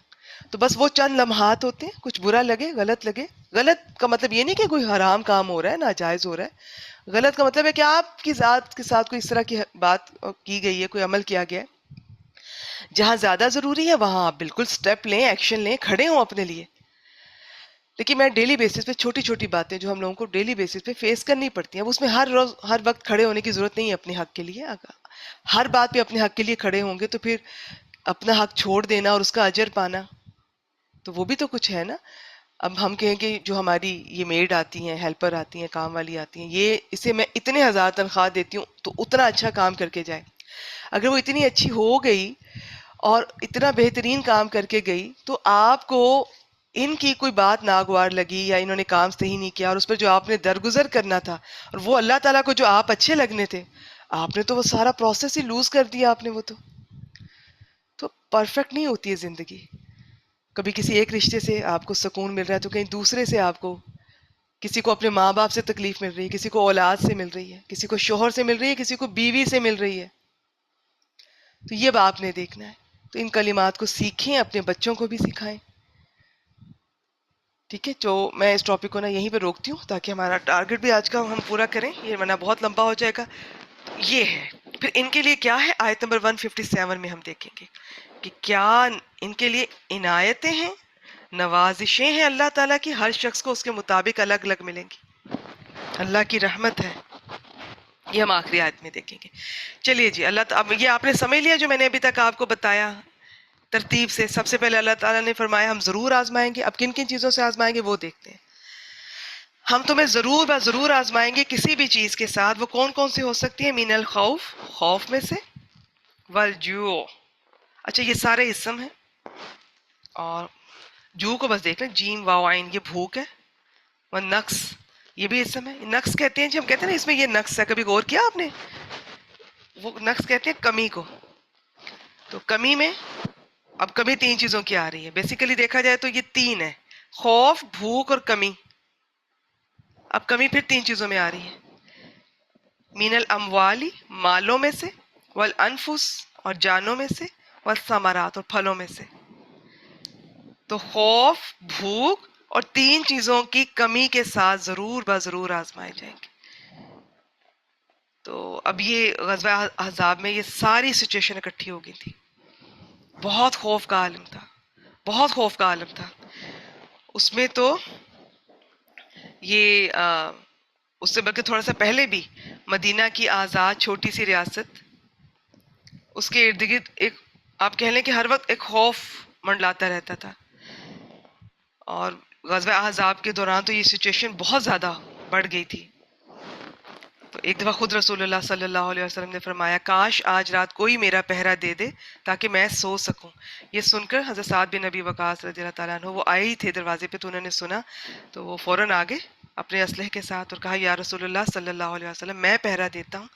تو بس وہ چند لمحات ہوتے ہیں، کچھ برا لگے، غلط لگے. غلط کا مطلب یہ نہیں کہ کوئی حرام کام ہو رہا ہے، ناجائز ہو رہا ہے. غلط کا مطلب ہے کہ آپ کی ذات کے ساتھ کوئی اس طرح کی بات کی گئی ہے، کوئی عمل کیا گیا ہے. جہاں زیادہ ضروری ہے وہاں آپ بالکل سٹیپ لیں، ایکشن لیں، کھڑے ہوں اپنے لیے. لیکن میں ڈیلی بیسس پہ چھوٹی چھوٹی باتیں جو ہم لوگوں کو ڈیلی بیسس پہ فیس کرنی پڑتی ہیں، اس میں ہر روز ہر وقت کھڑے ہونے کی ضرورت نہیں ہے اپنے حق کے لیے. ہر بات پہ اپنے حق کے لیے کھڑے ہوں گے تو پھر اپنا حق چھوڑ دینا اور اس کا اجر پانا، تو وہ بھی تو کچھ ہے نا. اب ہم کہیں کہ جو ہماری یہ میڈ آتی ہیں، ہیلپر آتی ہیں، کام والی آتی ہیں، یہ اسے میں اتنے ہزار تنخواہ دیتی ہوں تو اتنا اچھا کام کر کے جائے. اگر وہ اتنی اچھی ہو گئی اور اتنا بہترین کام کر کے گئی تو آپ کو ان کی کوئی بات ناگوار لگی یا انہوں نے کام صحیح نہیں کیا، اور اس پر جو آپ نے درگزر کرنا تھا، اور وہ اللہ تعالیٰ کو جو آپ اچھے لگنے تھے، آپ نے تو وہ سارا پروسیس ہی لوز کر دیا. آپ نے وہ تو پرفیکٹ نہیں ہوتی ہے زندگی. کبھی کسی ایک رشتے سے آپ کو سکون مل رہا ہے تو کہیں دوسرے سے آپ کو، کسی کو اپنے ماں باپ سے تکلیف مل رہی ہے، کسی کو اولاد سے مل رہی ہے، کسی کو شوہر سے مل رہی ہے، کسی کو بیوی سے مل رہی ہے. تو یہ آپ نے دیکھنا ہے. تو ان کلمات کو سیکھیں، اپنے بچوں کو بھی سکھائیں. ٹھیک ہے، تو میں اس ٹاپک کو یہیں پہ روکتی ہوں تاکہ ہمارا ٹارگٹ بھی آج کا ہم پورا کریں، یہ ورنہ بہت لمبا ہو جائے گا. یہ ہے پھر ان کے لیے کیا ہے. آیت نمبر 157 میں ہم دیکھیں گے کہ کیا ان کے لیے عنایتیں ہیں، نوازشیں ہیں اللہ تعالیٰ کی. ہر شخص کو اس کے مطابق الگ الگ ملیں گی، اللہ کی رحمت ہے. یہ ہم آخری آیت میں دیکھیں گے. چلیے جی، اللہ تعالیٰ اب یہ آپ نے سمجھ لیا جو میں نے ابھی تک آپ کو بتایا ترتیب سے. سب سے پہلے اللہ تعالیٰ نے فرمایا ہم ضرور آزمائیں گے. اب کن کن چیزوں سے آزمائیں گے وہ دیکھتے ہیں. ہم تمہیں ضرور آزمائیں گے کسی بھی چیز کے ساتھ. وہ کون کون سی ہو سکتی ہے؟ من الخوف، خوف میں سے، والجوع. اچھا یہ سارے اسم ہیں، اور جو کو بس دیکھ لیں، جیم واو عین، یہ بھوک ہے. والنقص، یہ بھی اسم ہے. نقص کہتے ہیں جی، ہم کہتے ہیں نا اس میں یہ نقص ہے. کبھی غور کیا آپ نے؟ وہ نقص کہتے ہیں کمی کو. تو کمی میں اب کمی تین چیزوں کی آ رہی ہے. بیسیکلی دیکھا جائے تو یہ تین ہے، خوف، بھوک اور کمی. اب کمی پھر تین چیزوں میں آ رہی ہے. من الاموالی، مالوں میں سے، والانفس، اور جانوں میں سے، والثمرات، اور پھلوں میں سے. تو خوف، بھوک اور تین چیزوں کی کمی کے ساتھ ضرور آزمائے جائیں گے. تو اب یہ غزوہ احزاب میں یہ ساری سچویشن اکٹھی ہو گئی تھی. بہت خوف کا عالم تھا، بہت خوف کا عالم تھا. اس میں تو یہ اس سے بلکہ تھوڑا سا پہلے بھی مدینہ کی آزاد چھوٹی سی ریاست، اس کے ارد گرد ایک، آپ کہہ لیں کہ ہر وقت ایک خوف منڈلاتا رہتا تھا. اور غزوہ احزاب کے دوران تو یہ سچویشن بہت زیادہ بڑھ گئی تھی. تو ایک دفعہ خود رسول اللہ صلی اللہ علیہ وسلم نے فرمایا کاش آج رات کوئی میرا پہرا دے دے تاکہ میں سو سکوں. یہ سن کر حضرت سعد بن نبی وقاص رضی اللہ تعالیٰ عنہ وہ آئے ہی تھے دروازے پہ، تو انہوں نے سنا تو وہ فوراً آگے اپنے اسلحے کے ساتھ اور کہا یا رسول اللہ صلی اللہ علیہ وسلم میں پہرا دیتا ہوں،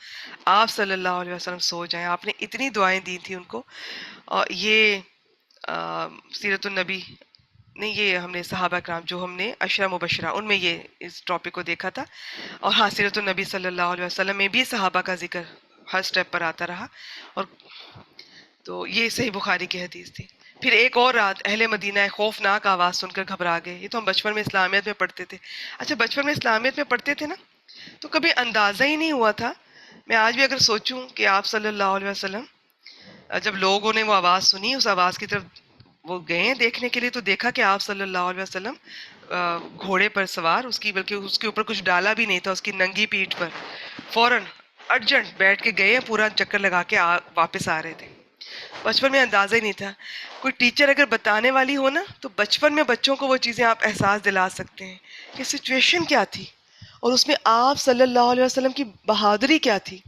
آپ صلی اللہ علیہ وسلم سو جائیں. آپ نے اتنی دعائیں دی تھیں ان کو. اور یہ سیرت النبی نہیں، یہ ہم نے صحابہ کرام جو ہم نے عشرہ مبشرہ ان میں یہ اس ٹاپک کو دیکھا تھا. اور ہاں سیرت النبی صلی اللہ علیہ وسلم میں بھی صحابہ کا ذکر ہر سٹیپ پر آتا رہا. اور تو یہ صحیح بخاری کی حدیث تھی. پھر ایک اور رات اہل مدینہ خوفناک آواز سن کر گھبرا گئے. یہ تو ہم بچپن میں اسلامیت میں پڑھتے تھے. اچھا بچپن میں اسلامیت میں پڑھتے تھے نا، تو کبھی اندازہ ہی نہیں ہوا تھا. میں آج بھی اگر سوچوں کہ آپ صلی اللہ علیہ وسلم جب لوگوں نے وہ آواز سنی، اس آواز کی طرف وہ گئے ہیں دیکھنے کے لیے، تو دیکھا کہ آپ صلی اللہ علیہ وسلم گھوڑے پر سوار، اس کی بلکہ اس کے اوپر کچھ ڈالا بھی نہیں تھا، اس کی ننگی پیٹھ پر فوراً ارجنٹ بیٹھ کے گئے، پورا چکر لگا کے واپس آ رہے تھے. بچپن میں اندازہ ہی نہیں تھا. کوئی ٹیچر اگر بتانے والی ہو نا، تو بچپن میں بچوں کو وہ چیزیں آپ احساس دلا سکتے ہیں کہ سچویشن کیا تھی اور اس میں آپ صلی اللہ علیہ وسلم کی بہادری کیا تھی.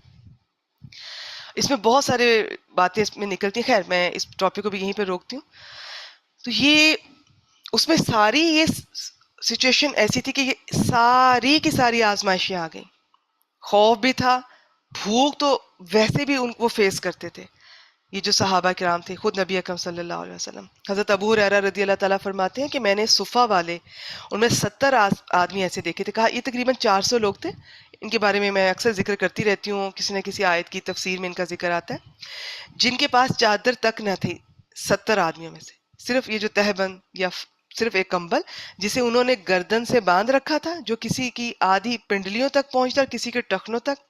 اس میں بہت سارے باتیں اس میں نکلتی ہیں. خیر میں اس ٹاپک کو بھی یہیں پہ روکتی ہوں. تو یہ اس میں ساری یہ سچویشن ایسی تھی کہ یہ ساری کی ساری آزمائشیں آ گئیں. خوف بھی تھا، بھوک تو ویسے بھی ان کو فیس کرتے تھے یہ جو صحابہ کرام تھے، خود نبی اکرم صلی اللہ علیہ وسلم. حضرت ابو ہریرہ رضی اللہ تعالیٰ فرماتے ہیں کہ میں نے صفا والے ان میں 70 آدمی ایسے دیکھے تھے. کہا یہ تقریباً 400 لوگ تھے. ان کے بارے میں اکثر ذکر کرتی رہتی ہوں، کسی نہ کسی آیت کی تفسیر میں ان کا ذکر آتا ہے، جن کے پاس چادر تک نہ تھی. 70 آدمیوں میں سے صرف یہ جو تہبند یا صرف ایک کمبل جسے انہوں نے گردن سے باندھ رکھا تھا، جو کسی کی آدھی پنڈلیوں تک پہنچتا، کسی کے ٹخنوں تک،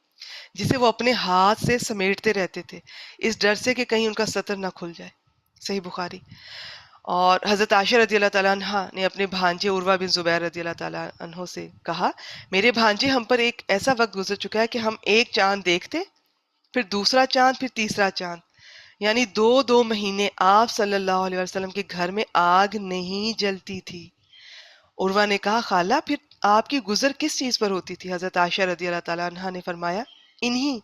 جسے وہ اپنے ہاتھ سے سمیٹتے رہتے تھے اس ڈر سے کہ کہیں ان کا سطر نہ کھل جائے. صحیح بخاری. اور حضرت عائشہ رضی اللہ تعالیٰ عنہ نے اپنے بھانجے عروہ بن زبیر رضی اللہ تعالیٰ عنہ سے کہا میرے بھانجے ہم پر ایک ایسا وقت گزر چکا ہے کہ ہم ایک چاند دیکھتے، پھر دوسرا چاند، پھر تیسرا چاند، یعنی 2 مہینے آپ صلی اللہ علیہ وسلم کے گھر میں آگ نہیں جلتی تھی. عروہ نے کہا خالہ پھر آپ کی گزر کس چیز پر ہوتی تھی؟ حضرت عائشہ رضی اللہ تعالیٰ عنہ نے فرمایا انہی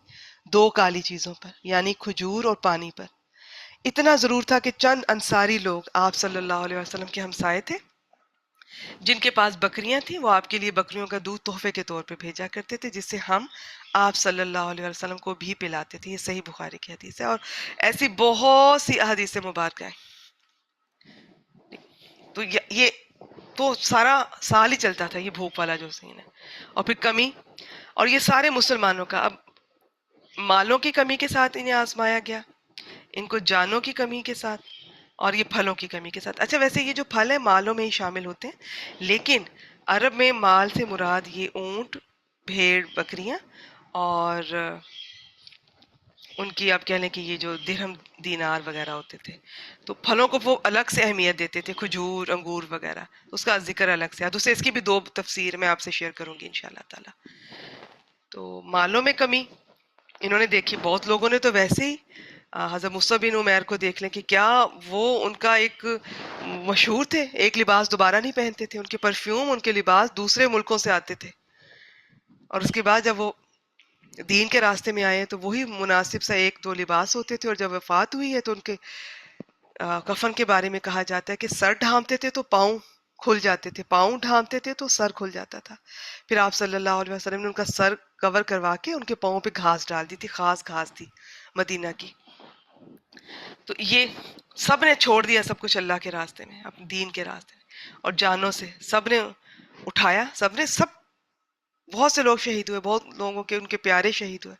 2 کالی چیزوں پر، یعنی کھجور اور پانی پر. اتنا ضرور تھا کہ چند انصاری لوگ آپ صلی اللہ علیہ وسلم کے ہمسائے تھے، جن کے پاس بکریاں تھیں. وہ آپ کے لیے بکریوں کا دودھ تحفے کے طور پہ بھیجا کرتے تھے، جس سے ہم آپ صلی اللہ علیہ وسلم کو بھی پلاتے تھے. یہ صحیح بخاری کی حدیث ہے. اور ایسی بہت سی احادیث مبارکہ ہیں. تو یہ تو سارا سال ہی چلتا تھا یہ بھوک والا جو سین ہے. اور پھر کمی، اور یہ سارے مسلمانوں کا. اب مالوں کی کمی کے ساتھ انہیں آزمایا گیا، ان کو جانوں کی کمی کے ساتھ، اور یہ پھلوں کی کمی کے ساتھ. اچھا ویسے یہ جو پھل ہیں مالوں میں ہی شامل ہوتے ہیں، لیکن عرب میں مال سے مراد یہ اونٹ، بھیڑ، بکریاں، اور ان کی آپ کہہ لیں کہ یہ جو درہم دینار وغیرہ ہوتے تھے. تو پھلوں کو وہ الگ سے اہمیت دیتے تھے، کھجور، انگور وغیرہ، اس کا ذکر الگ سے. دوسرے اس کی بھی 2 تفسیر میں آپ سے شیئر کروں گی انشاءاللہ تعالی. تو مالوں میں کمی انہوں نے دیکھی. بہت لوگوں نے تو ویسے ہی حضرت مصعب بن عمیر کو دیکھ لیں کہ کیا وہ ان کا ایک مشہور تھے، ایک لباس دوبارہ نہیں پہنتے تھے. ان کے پرفیوم، ان کے لباس دوسرے ملکوں سے آتے تھے. اور اس کے بعد جب وہ دین کے راستے میں آئے تو وہی مناسب سا 1-2 لباس ہوتے تھے. اور جب وفات ہوئی ہے تو ان کے کفن کے بارے میں کہا جاتا ہے کہ سر ڈھانپتے تھے تو پاؤں کھل جاتے تھے، پاؤں ڈھانپتے تھے تو سر کھل جاتا تھا. پھر آپ صلی اللہ علیہ وسلم نے ان کا سر کور کروا کے ان کے پاؤں پہ گھاس ڈال دی تھی، خاص گھاس تھی مدینہ کی. تو یہ سب نے چھوڑ دیا سب کچھ اللہ کے راستے میں، اپنے دین کے راستے میں. اور جانوں سے سب نے اٹھایا، سب بہت سے لوگ شہید ہوئے، بہت لوگوں کے ان کے پیارے شہید ہوئے.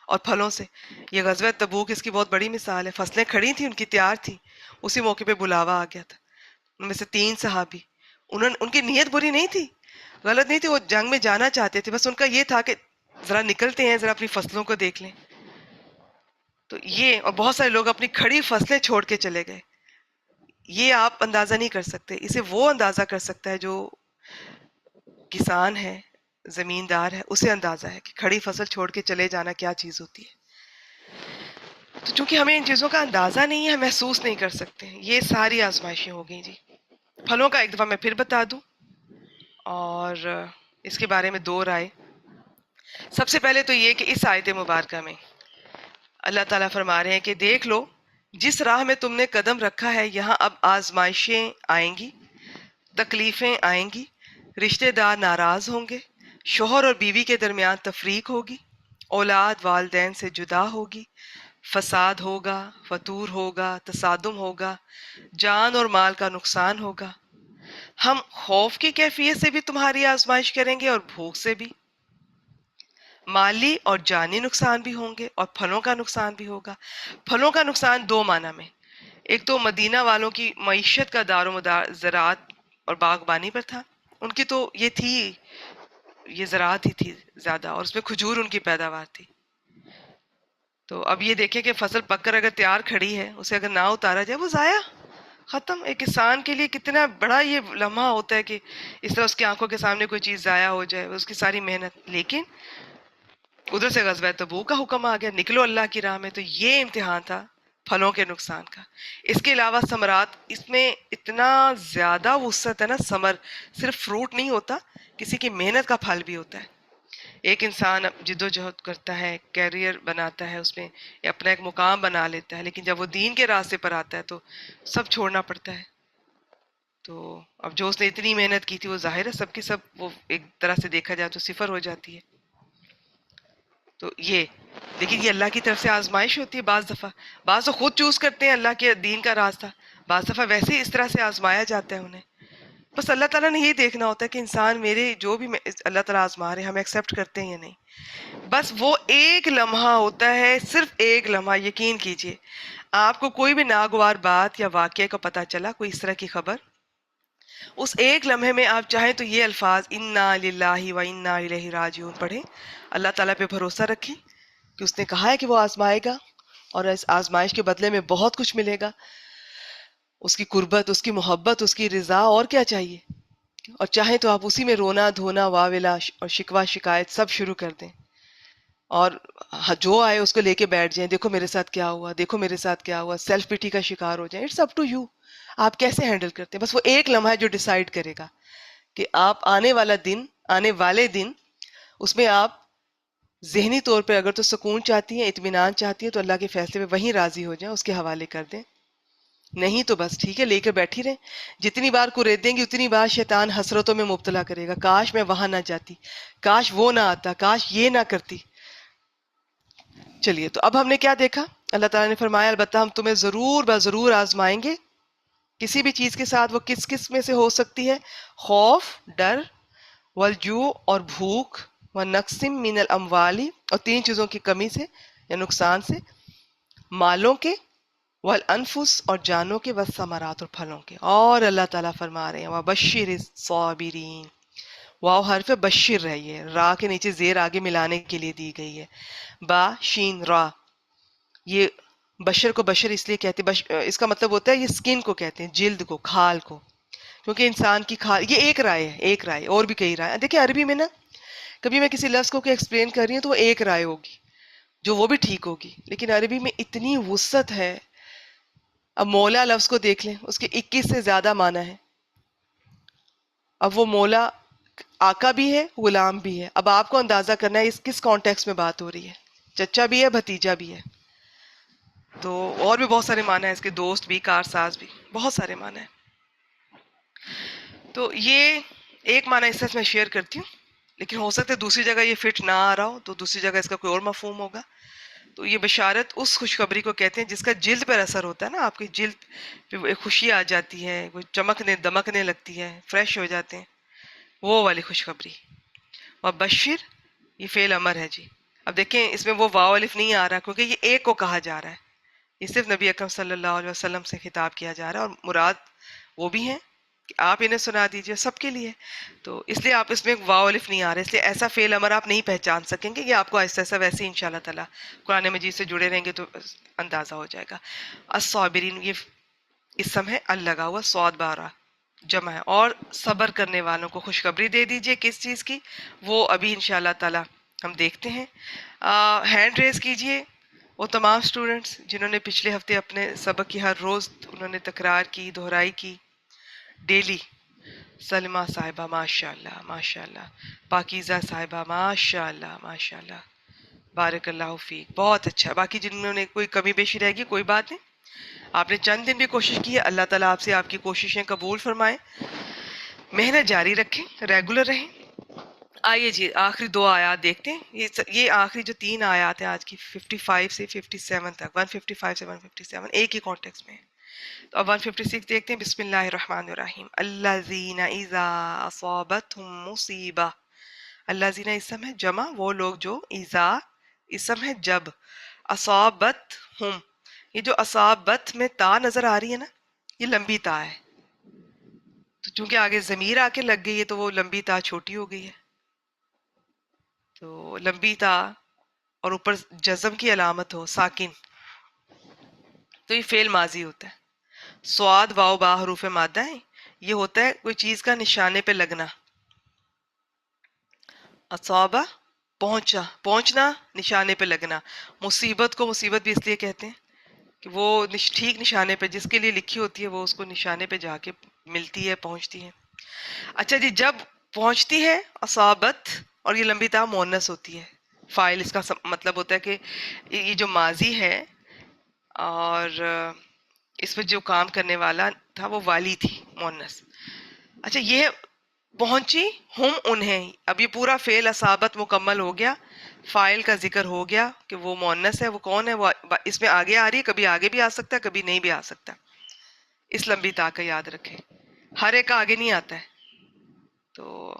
اور پھلوں سے یہ غزوہ تبوک اس کی بہت بڑی مثال ہے. فصلیں کھڑی تھیں، ان کی تیار تھیں، اسی موقع پہ بلاوا آ گیا تھا. ان میں سے 3 صحابی، ان کی نیت بری نہیں تھی، غلط نہیں تھی، وہ جنگ میں جانا چاہتے تھے، بس ان کا یہ تھا کہ ذرا نکلتے ہیں، ذرا اپنی فصلوں کو دیکھ لیں. تو یہ، اور بہت سارے لوگ اپنی کھڑی فصلیں چھوڑ کے چلے گئے. یہ آپ اندازہ نہیں کر سکتے. اسے وہ اندازہ کر سکتا ہے جو کسان ہے، زمیندار ہے، اسے اندازہ ہے کہ کھڑی فصل چھوڑ کے چلے جانا کیا چیز ہوتی ہے. تو چونکہ ہمیں ان چیزوں کا اندازہ نہیں ہے، ہم محسوس نہیں کر سکتے. یہ ساری آزمائشیں ہو گئیں جی. پھلوں کا ایک دفعہ میں پھر بتا دوں. اور اس کے بارے میں دو رائے. سب سے پہلے تو یہ کہ اس آیت مبارکہ میں اللہ تعالیٰ فرما رہے ہیں کہ دیکھ لو جس راہ میں تم نے قدم رکھا ہے یہاں اب آزمائشیں آئیں گی، تکلیفیں آئیں گی، رشتہ دار ناراض ہوں گے، شوہر اور بیوی کے درمیان تفریق ہوگی، اولاد والدین سے جدا ہوگی، فساد ہوگا، فتور ہوگا، تصادم ہوگا، جان اور مال کا نقصان ہوگا. ہم خوف کی کیفیت سے بھی تمہاری آزمائش کریں گے اور بھوک سے بھی. مالی اور جانی نقصان بھی ہوں گے اور پھلوں کا نقصان بھی ہوگا. پھلوں کا نقصان دو معنی میں. ایک تو مدینہ والوں کی معیشت کا دار و مدار زراعت اور باغبانی پر تھا. ان کی تو یہ تھی، یہ زراعت ہی تھی زیادہ، اور اس میں کھجور ان کی پیداوار تھی. تو اب یہ دیکھیں کہ فصل پک کر اگر تیار کھڑی ہے، اسے اگر نہ اتارا جائے وہ ضائع، ختم. ایک کسان کے لیے کتنا بڑا یہ لمحہ ہوتا ہے کہ اس طرح اس کی آنکھوں کے سامنے کوئی چیز ضائع ہو جائے، اس کی ساری محنت. لیکن ادھر سے غزوہ تبوک کا حکم آ گیا، نکلو اللہ کی راہ میں. تو یہ امتحان تھا پھلوں کے نقصان کا. اس کے علاوہ ثمرات، اس میں اتنا زیادہ وسعت ہے نا. ثمر صرف فروٹ نہیں ہوتا، کسی کی محنت کا پھل بھی ہوتا ہے. ایک انسان جد و جہد کرتا ہے، کیریئر بناتا ہے اس میں، یا اپنا ایک مقام بنا لیتا ہے، لیکن جب وہ دین کے راستے پر آتا ہے تو سب چھوڑنا پڑتا ہے. تو اب جو اس نے اتنی محنت کی تھی وہ ظاہر ہے سب کی سب وہ ایک طرح سے دیکھا جائے تو صفر ہو جاتی ہے. تو یہ لیکن یہ اللہ کی طرف سے آزمائش ہوتی ہے. بعض تو خود چوز کرتے ہیں اللہ کے دین کا راستہ، بعض دفعہ ویسے ہی اس طرح سے آزمایا جاتا ہے انہیں. بس اللہ تعالیٰ نے یہ دیکھنا ہوتا ہے کہ انسان میرے جو بھی اللہ تعالیٰ آزما رہے ہیں ہم ایکسیپٹ کرتے ہیں یا نہیں. بس وہ ایک لمحہ ہوتا ہے، صرف ایک لمحہ. یقین کیجئے آپ کو کوئی بھی ناگوار بات یا واقعے کا پتہ چلا، کوئی اس طرح کی خبر، اس ایک لمحے میں آپ چاہیں تو یہ الفاظ انا للہ و انا الیہ راجعون پڑھیں، اللہ تعالیٰ پہ بھروسہ رکھیں کہ اس نے کہا ہے کہ وہ آزمائے گا اور اس آزمائش کے بدلے میں بہت کچھ ملے گا. اس کی قربت، اس کی محبت، اس کی رضا، اور کیا چاہیے. اور چاہیں تو آپ اسی میں رونا دھونا واویلا اور شکوہ شکایت سب شروع کر دیں، اور جو آئے اس کو لے کے بیٹھ جائیں. دیکھو میرے ساتھ کیا ہوا، دیکھو میرے ساتھ کیا ہوا. سیلف پٹی کا شکار ہو جائیں. اٹس اپ ٹو یو، آپ کیسے ہینڈل کرتے ہیں. بس وہ ایک لمحہ جو ڈیسائیڈ کرے گا کہ آپ آنے والے دن اس میں آپ ذہنی طور پہ اگر تو سکون چاہتی ہیں، اطمینان چاہتی ہیں، تو اللہ کے فیصلے پہ وہیں راضی ہو جائیں، اس کے حوالے کر دیں. نہیں تو بس ٹھیک ہے، لے کر بیٹھی رہیں. جتنی بار قرید دیں گی اتنی بار شیطان حسرتوں میں مبتلا کرے گا. کاش میں وہاں نہ جاتی، کاش وہ نہ آتا، کاش یہ نہ کرتی. چلیے، تو اب ہم نے کیا دیکھا؟ اللہ تعالیٰ نے فرمایا البتہ ہم تمہیں ضرور ضرور آزمائیں گے. کسی بھی چیز کے ساتھ وہ کس میں سے ہو سکتی ہے؟ خوف، ڈر، والجوع اور بھوک، ونقسم من الاموالی اور تین چیزوں کی کمی سے یا نقصان سے، مالوں کے، والانفس اور جانوں کے، والثمرات اور پھلوں کے. اور اللہ تعالیٰ فرما رہے ہیں وبشر الصابرین. واو حرف بشر ہے، یہ را کے نیچے زیر آگے ملانے کے لیے دی گئی ہے. با شین را، یہ بشر کو بشر اس لیے کہتے ہیں، اس کا مطلب ہوتا ہے یہ سکن کو کہتے ہیں، جلد کو، کھال کو. کیونکہ انسان کی کھال، یہ ایک رائے ہے، ایک رائے، اور بھی کئی رائے. دیکھیں عربی میں نا کبھی میں کسی لفظ کو ایکسپلین کر رہی ہوں تو وہ ایک رائے ہوگی جو وہ بھی ٹھیک ہوگی، لیکن عربی میں اتنی وسعت ہے. اب مولا لفظ کو دیکھ لیں، اس کے 21 سے زیادہ معنی ہے. اب وہ مولا آقا بھی ہے، غلام بھی ہے. اب آپ کو اندازہ کرنا ہے اس کس کانٹیکس میں بات ہو رہی ہے. چچا بھی ہے، بھتیجا بھی ہے. تو اور بھی بہت سارے معنی ہیں اس کے، دوست بھی، کارساز بھی، بہت سارے معنی ہیں. تو یہ ایک معنی اس سے میں شیئر کرتی ہوں، لیکن ہو سکتا ہے دوسری جگہ یہ فٹ نہ آ رہا ہو، تو دوسری جگہ اس کا کوئی اور مفہوم ہوگا. تو یہ بشارت اس خوشخبری کو کہتے ہیں جس کا جلد پر اثر ہوتا ہے نا. آپ کی جلد پہ ایک خوشی آ جاتی ہے، کوئی چمکنے دمکنے لگتی ہے، فریش ہو جاتے ہیں، وہ والی خوشخبری. اور بشر یہ فعل امر ہے جی. اب دیکھیں اس میں وہ واو الف نہیں آ رہا کیونکہ یہ ایک کو کہا جا رہا ہے. یہ صرف نبی اکرم صلی اللہ علیہ وسلم سے خطاب کیا جا رہا ہے، اور مراد وہ بھی ہیں کہ آپ انہیں سنا دیجئے، سب کے لیے. تو اس لیے آپ اس میں واو الف نہیں آ رہے، اس لیے ایسا فعل امر آپ نہیں پہچان سکیں گے. یہ آپ کو ایسا ایسا ویسے ہی انشاءاللہ تعالیٰ قرآن مجید سے جڑے رہیں گے تو اندازہ ہو جائے گا. الصابرین یہ اسم ہے، ال لگا ہوا، صاد بارہ جمع ہے. اور صبر کرنے والوں کو خوشخبری دے دیجئے. کس چیز کی؟ وہ ابھی انشاءاللہ تعالیٰ ہم دیکھتے ہیں. ہینڈ ریز کیجئے وہ تمام سٹوڈنٹس جنہوں نے پچھلے ہفتے اپنے سبق کی ہر روز انہوں نے تکرار کی، دہرائی کی ڈیلی. سلمہ صاحبہ ماشاء اللہ ماشاء اللہ، پاکیزہ صاحبہ ماشاء اللہ ماشاء اللہ، بارک اللہ فیک، بہت اچھا۔ باقی جنہوں نے کوئی کمی بیشی رہ گی کوئی بات نہیں، آپ نے چند دن بھی کوشش کی ہے، اللہ تعالیٰ آپ سے آپ کی کوششیں قبول فرمائے، محنت جاری رکھیں، ریگولر رہیں۔ آئیے جی آخری دو آیات دیکھتے ہیں، یہ آخری جو تین آیات ہیں آج کی 55 سے 57 تک، 155 سے 157 ایک ہی کانٹیکس میں ہے۔ تو اب 156 دیکھتے ہیں۔ بسم اللہ الرحمن الرحیم۔ الذین اذا اصابتہم مصیبہ، الذین اسم ہے جمع، وہ لوگ جو، اذا اسم ہے جب، اصابت ہم، یہ جو اصابت میں تا نظر آ رہی ہے نا، یہ لمبی تا ہے، تو چونکہ آگے ضمیر آ کے لگ گئی ہے تو وہ لمبی تا چھوٹی ہو گئی ہے، تو لمبی تا اور اوپر جزم کی علامت ہو ساکن تو یہ فعل ماضی ہوتا ہے۔ سواد واو با حروف مادہ ہیں، یہ ہوتا ہے کوئی چیز کا نشانے پہ لگنا۔ اصابہ پہنچا، پہنچنا، نشانے پہ لگنا۔ مصیبت کو مصیبت بھی اس لیے کہتے ہیں کہ وہ ٹھیک نشانے پہ، جس کے لیے لکھی ہوتی ہے وہ اس کو نشانے پہ جا کے ملتی ہے، پہنچتی ہے۔ اچھا جی، جب پہنچتی ہے اصابت، اور یہ لمبی تا مؤنث ہوتی ہے، فاعل اس کا مطلب ہوتا ہے کہ یہ جو ماضی ہے اور اس پہ جو کام کرنے والا تھا وہ والی تھی، مؤنث۔ اچھا یہ پہنچی ہم انہیں، اب یہ پورا فعل اصابت مکمل ہو گیا، فاعل کا ذکر ہو گیا کہ وہ مؤنث ہے، وہ کون ہے، وہ اس میں آگے آ رہی ہے، کبھی آگے بھی آ سکتا ہے کبھی نہیں بھی آ سکتا، اس لمبی تا کا یاد رکھیں، ہر ایک کا آگے نہیں آتا ہے۔ تو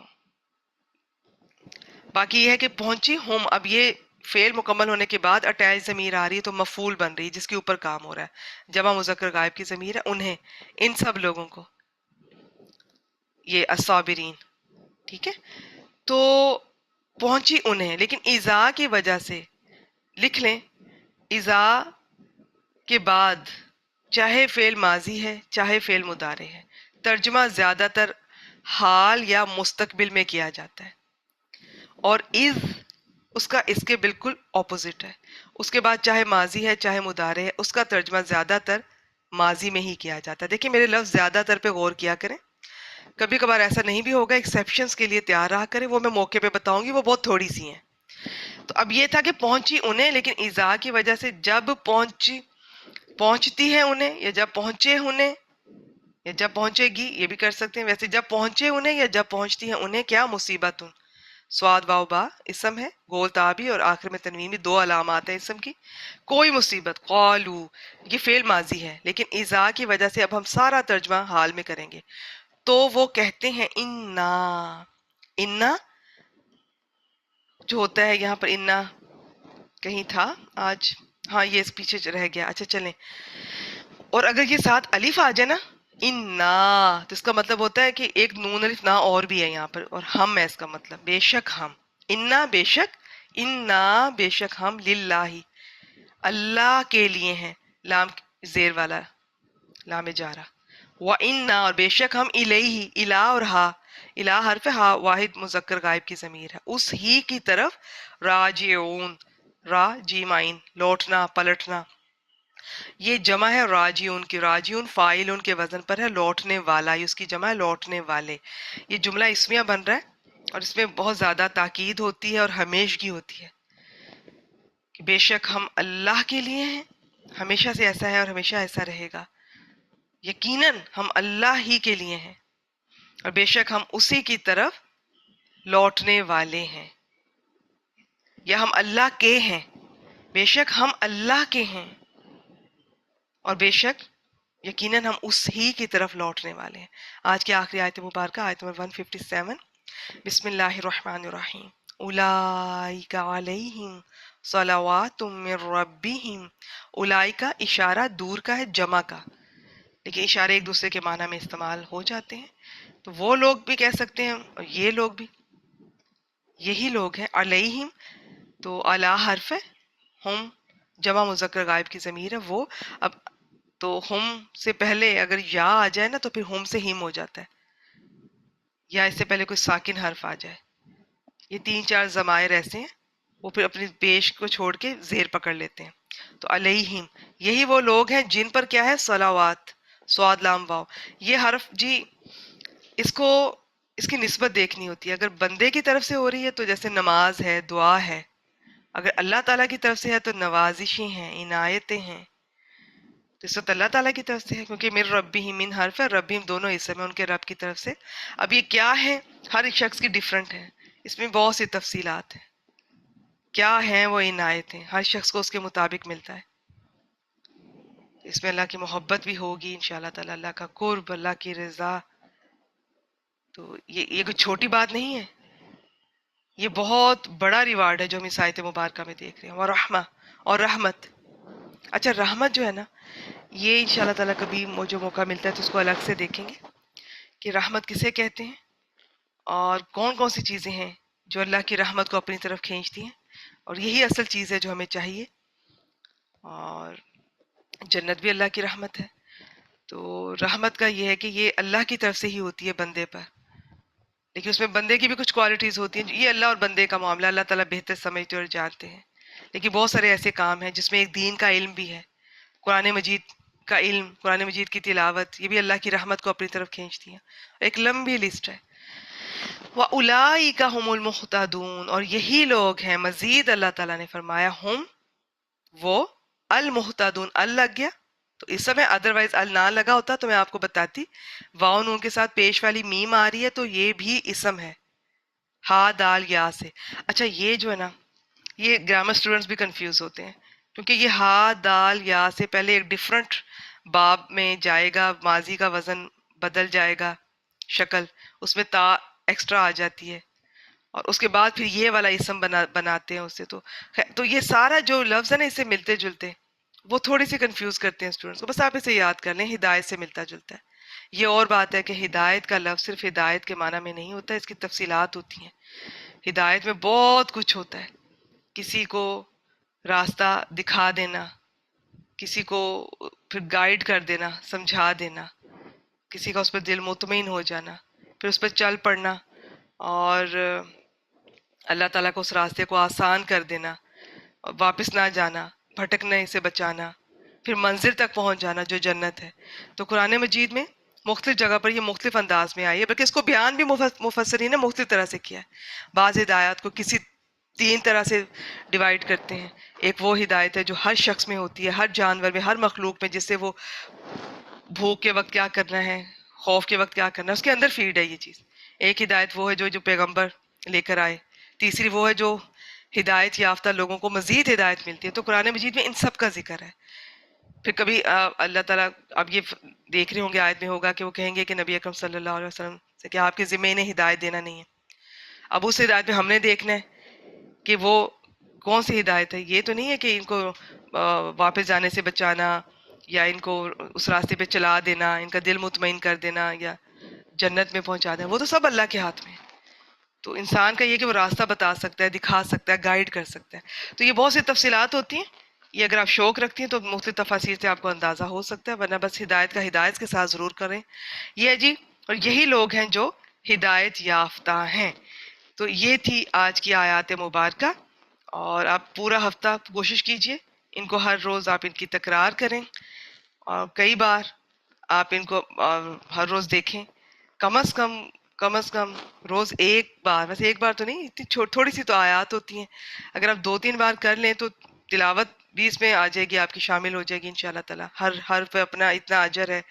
باقی یہ ہے کہ پہنچی ہم، اب یہ فعل مکمل ہونے کے بعد اٹیچ ضمیر آ رہی ہے تو مفعول بن رہی ہے جس کے اوپر کام ہو رہا ہے، جمع مذکر غائب کی ضمیر ہے، انہیں، ان سب لوگوں کو، یہ الصابرین، ٹھیک ہے۔ تو پہنچی انہیں، لیکن اذا کی وجہ سے لکھ لیں، اذا کے بعد چاہے فعل ماضی ہے چاہے فعل مضارع ہے، ترجمہ زیادہ تر حال یا مستقبل میں کیا جاتا ہے، اور از اس کا اس کے بالکل اپوزٹ ہے، اس کے بعد چاہے ماضی ہے چاہے مضارع ہے اس کا ترجمہ زیادہ تر ماضی میں ہی کیا جاتا ہے۔ دیکھیں میرے لفظ زیادہ تر پہ غور کیا کریں، کبھی کبھار ایسا نہیں بھی ہوگا، ایکسیپشنز کے لیے تیار رہا کریں، وہ میں موقع پہ بتاؤں گی، وہ بہت تھوڑی سی ہیں۔ تو اب یہ تھا کہ پہنچی انہیں، لیکن اذا کی وجہ سے جب پہنچتی ہے انہیں، یا جب پہنچے انہیں، یا جب پہنچے گی، یہ بھی کر سکتے ہیں، ویسے جب پہنچے انہیں یا جب پہنچتی ہے انہیں کیا، مصیبت، سواد واو با اسم ہے، گول تابی اور آخر میں تنوین بھی، دو علامات ہیں اسم کی، کوئی مصیبت، قالو یہ فعل ماضی ہے، لیکن اذا کی وجہ سے اب ہم سارا ترجمہ حال میں کریں گے، تو وہ کہتے ہیں انا، انا جو ہوتا ہے یہاں پر، انا کہیں تھا آج، ہاں یہ اس پیچھے رہ گیا، اچھا چلیں، اور اگر یہ ساتھ الف آ جائے نا، انا، تو اس کا مطلب ہوتا ہے کہ ایک نون الف نا اور بھی ہے یہاں پر، اور ہم ہے اس کا مطلب، بے شک ہم، انا بے شک، انا بے شک ہم، للہ اللہ کے لیے ہیں، لام زیر والا، لام جارہ، وَإِنَّا اور بے شک ہم، الیہ الہ اور ہا، الہ حرف ہا واحد مذکر غائب کی ضمیر ہے، اس ہی کی طرف، راجعون، را جیم عین، لوٹنا پلٹنا، یہ جمع ہے راجعون کی، راجعون فاعل ان کے وزن پر ہے، لوٹنے والا، یہ اس کی جمع ہے لوٹنے والے۔ یہ جملہ اسمیہ بن رہا ہے اور اس میں بہت زیادہ تاکید ہوتی ہے اور ہمیشگی ہوتی ہے کہ بے شک ہم اللہ کے لیے ہیں، ہمیشہ سے ایسا ہے اور ہمیشہ ایسا رہے گا، یقیناً ہم اللہ ہی کے لیے ہیں، اور بے شک ہم اسی کی طرف لوٹنے والے ہیں، یا ہم اللہ کے ہیں، بے شک ہم اللہ کے ہیں، اور بے شک یقیناً ہم اس ہی کی طرف لوٹنے والے ہیں۔ آج کی آخری آیت مبارکہ، آیت نمبر 157، بسم اللہ الرحمن الرحیم، اولئک علیہم صلوات من ربہم، اولئک اشارہ دور کا ہے، جمع کا، لیکن اشارے ایک دوسرے کے معنی میں استعمال ہو جاتے ہیں، تو وہ لوگ بھی کہہ سکتے ہیں اور یہ لوگ بھی، یہی لوگ ہیں، علیہم تو اعلیٰ حرف ہے، ہم جمع مذکر غائب کی ضمیر ہے، وہ، اب تو ہم سے پہلے اگر یا آ جائے نا تو پھر ہم سے ہم ہو جاتا ہے، یا اس سے پہلے کوئی ساکن حرف آ جائے، یہ تین چار ضمائر ایسے ہیں وہ پھر اپنی پیش کو چھوڑ کے زیر پکڑ لیتے ہیں، تو علیہم یہی وہ لوگ ہیں جن پر کیا ہے، صلوات، سواد لام واو، یہ حرف جی اس کو اس کی نسبت دیکھنی ہوتی ہے. اگر بندے کی طرف سے ہو رہی ہے تو جیسے نماز ہے، دعا ہے. اگر اللہ تعالیٰ کی طرف سے ہے تو نوازشیں ہیں، عنایتیں ہیں. تو اس وقت اللہ تعالیٰ کی طرف سے ہے، کیونکہ میرے ربی ہی من حرف ہے، ربی دونوں اسم ہیں ان کے رب کی طرف سے. اب یہ کیا ہے، ہر ایک شخص کی ڈیفرنٹ ہے، اس میں بہت سی تفصیلات ہیں. کیا ہیں وہ عنایتیں، ہر شخص کو اس کے مطابق ملتا ہے. اس میں اللہ کی محبت بھی ہوگی انشاءاللہ تعالیٰ، اللہ کا قرب، اللہ کی رضا. تو یہ کوئی چھوٹی بات نہیں ہے، یہ بہت بڑا ریوارڈ ہے جو ہم اس آیت مبارکہ میں دیکھ رہے ہیں. اور رحمہ اور رحمت. اچھا رحمت جو ہے نا، یہ انشاءاللہ تعالیٰ کبھی مجھے موقع ملتا ہے تو اس کو الگ سے دیکھیں گے کہ رحمت کسے کہتے ہیں اور کون کون سی چیزیں ہیں جو اللہ کی رحمت کو اپنی طرف کھینچتی ہیں. اور یہی اصل چیز ہے جو ہمیں چاہیے. اور جنت بھی اللہ کی رحمت ہے. تو رحمت کا یہ ہے کہ یہ اللہ کی طرف سے ہی ہوتی ہے بندے پر، لیکن اس میں بندے کی بھی کچھ کوالٹیز ہوتی ہیں. یہ اللہ اور بندے کا معاملہ اللہ تعالیٰ بہتر سمجھتے اور جانتے ہیں. لیکن بہت سارے ایسے کام ہیں جس میں ایک دین کا علم بھی ہے، قرآن مجید کا علم، قرآن مجید کی تلاوت، یہ بھی اللہ کی رحمت کو اپنی طرف کھینچتی ہیں. ایک لمبی لسٹ ہے. وَأُولَٰئِکَ هُمُ الْمُهْتَدُونَ، اور یہی لوگ ہیں. مزید اللہ تعالیٰ نے فرمایا ہم، وہ، المحتدون، ال لگ گیا تو اس سمے، ادروائز ال نہ لگا ہوتا تو میں آپ کو بتاتی. واؤ نون کے ساتھ پیش والی میم آ رہی ہے تو یہ بھی اسم ہے، ہا دال یا سے. اچھا یہ جو ہے نا، یہ گرامر اسٹوڈنٹس بھی کنفیوز ہوتے ہیں، کیونکہ یہ ہا دال یا سے پہلے ایک ڈفرنٹ باب میں جائے گا، ماضی کا وزن بدل جائے گا، شکل اس میں تا ایکسٹرا آ جاتی ہے، اور اس کے بعد پھر یہ والا اسم بناتے ہیں اس سے. تو یہ سارا جو لفظ ہے نا، اس سے ملتے جلتے، وہ تھوڑی سی کنفیوز کرتے ہیں اسٹوڈنٹس کو. بس آپ اسے یاد کر لیں، ہدایت سے ملتا جلتا ہے. یہ اور بات ہے کہ ہدایت کا لفظ صرف ہدایت کے معنی میں نہیں ہوتا، اس کی تفصیلات ہوتی ہیں. ہدایت میں بہت کچھ ہوتا ہے. کسی کو راستہ دکھا دینا، کسی کو پھر گائیڈ کر دینا، سمجھا دینا، کسی کا اس پر دل مطمئن ہو جانا، پھر اس پر چل پڑنا، اور اللہ تعالیٰ کو اس راستے کو آسان کر دینا، اور واپس نہ جانا، بھٹکنے سے بچانا، پھر منزل تک پہنچ جانا جو جنت ہے. تو قرآن مجید میں مختلف جگہ پر یہ مختلف انداز میں آئی ہے، بلکہ اس کو بیان بھی مفسرین نے مختلف طرح سے کیا ہے. بعض ہدایات کو کسی 3 طرح سے ڈیوائیڈ کرتے ہیں. ایک وہ ہدایت ہے جو ہر شخص میں ہوتی ہے، ہر جانور میں، ہر مخلوق میں، جس سے وہ بھوک کے وقت کیا کرنا ہے، خوف کے وقت کیا کرنا ہے، اس کے اندر فیڈ ہے یہ چیز. ایک ہدایت وہ ہے جو پیغمبر لے کر آئے. تیسری وہ ہے جو ہدایت یافتہ لوگوں کو مزید ہدایت ملتی ہے. تو قرآن مجید میں ان سب کا ذکر ہے. پھر کبھی اللہ تعالیٰ، اب یہ دیکھ رہے ہوں گے آیت میں ہوگا کہ وہ کہیں گے کہ نبی اکرم صلی اللہ علیہ وسلم سے کہ آپ کے ذمہ انہیں ہدایت دینا نہیں ہے. اب اس ہدایت میں ہم نے دیکھنا ہے کہ وہ کون سی ہدایت ہے. یہ تو نہیں ہے کہ ان کو واپس جانے سے بچانا، یا ان کو اس راستے پہ چلا دینا، ان کا دل مطمئن کر دینا، یا جنت میں پہنچا دینا. وہ تو سب اللہ کے ہاتھ میں ہے. تو انسان کا یہ کہ وہ راستہ بتا سکتا ہے، دکھا سکتا ہے، گائیڈ کر سکتا ہے. تو یہ بہت سی تفصیلات ہوتی ہیں. یہ اگر آپ شوق رکھتی ہیں تو مختلف تفاصیر سے آپ کو اندازہ ہو سکتا ہے، ورنہ بس ہدایت کا ہدایت کے ساتھ ضرور کریں. یہ ہے جی. اور یہی لوگ ہیں جو ہدایت یافتہ ہیں. تو یہ تھی آج کی آیات مبارکہ. اور آپ پورا ہفتہ کوشش کیجئے ان کو ہر روز آپ ان کی تکرار کریں، اور کئی بار آپ ان کو ہر روز دیکھیں. کم از کم روز ایک بار، ویسے ایک بار تو نہیں، اتنی تھوڑی سی تو آیات ہوتی ہیں. اگر آپ 2-3 بار کر لیں تو تلاوت بھی اس میں آ جائے گی، آپ کی شامل ہو جائے گی انشاءاللہ تعالیٰ. ہر حرف پہ اپنا اتنا اجر ہے،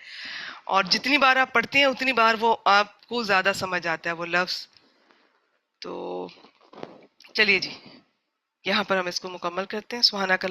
اور جتنی بار آپ پڑھتے ہیں اتنی بار وہ آپ کو زیادہ سمجھ آتا ہے وہ لفظ. تو چلیے جی، یہاں پر ہم اس کو مکمل کرتے ہیں. سبحانک اللہم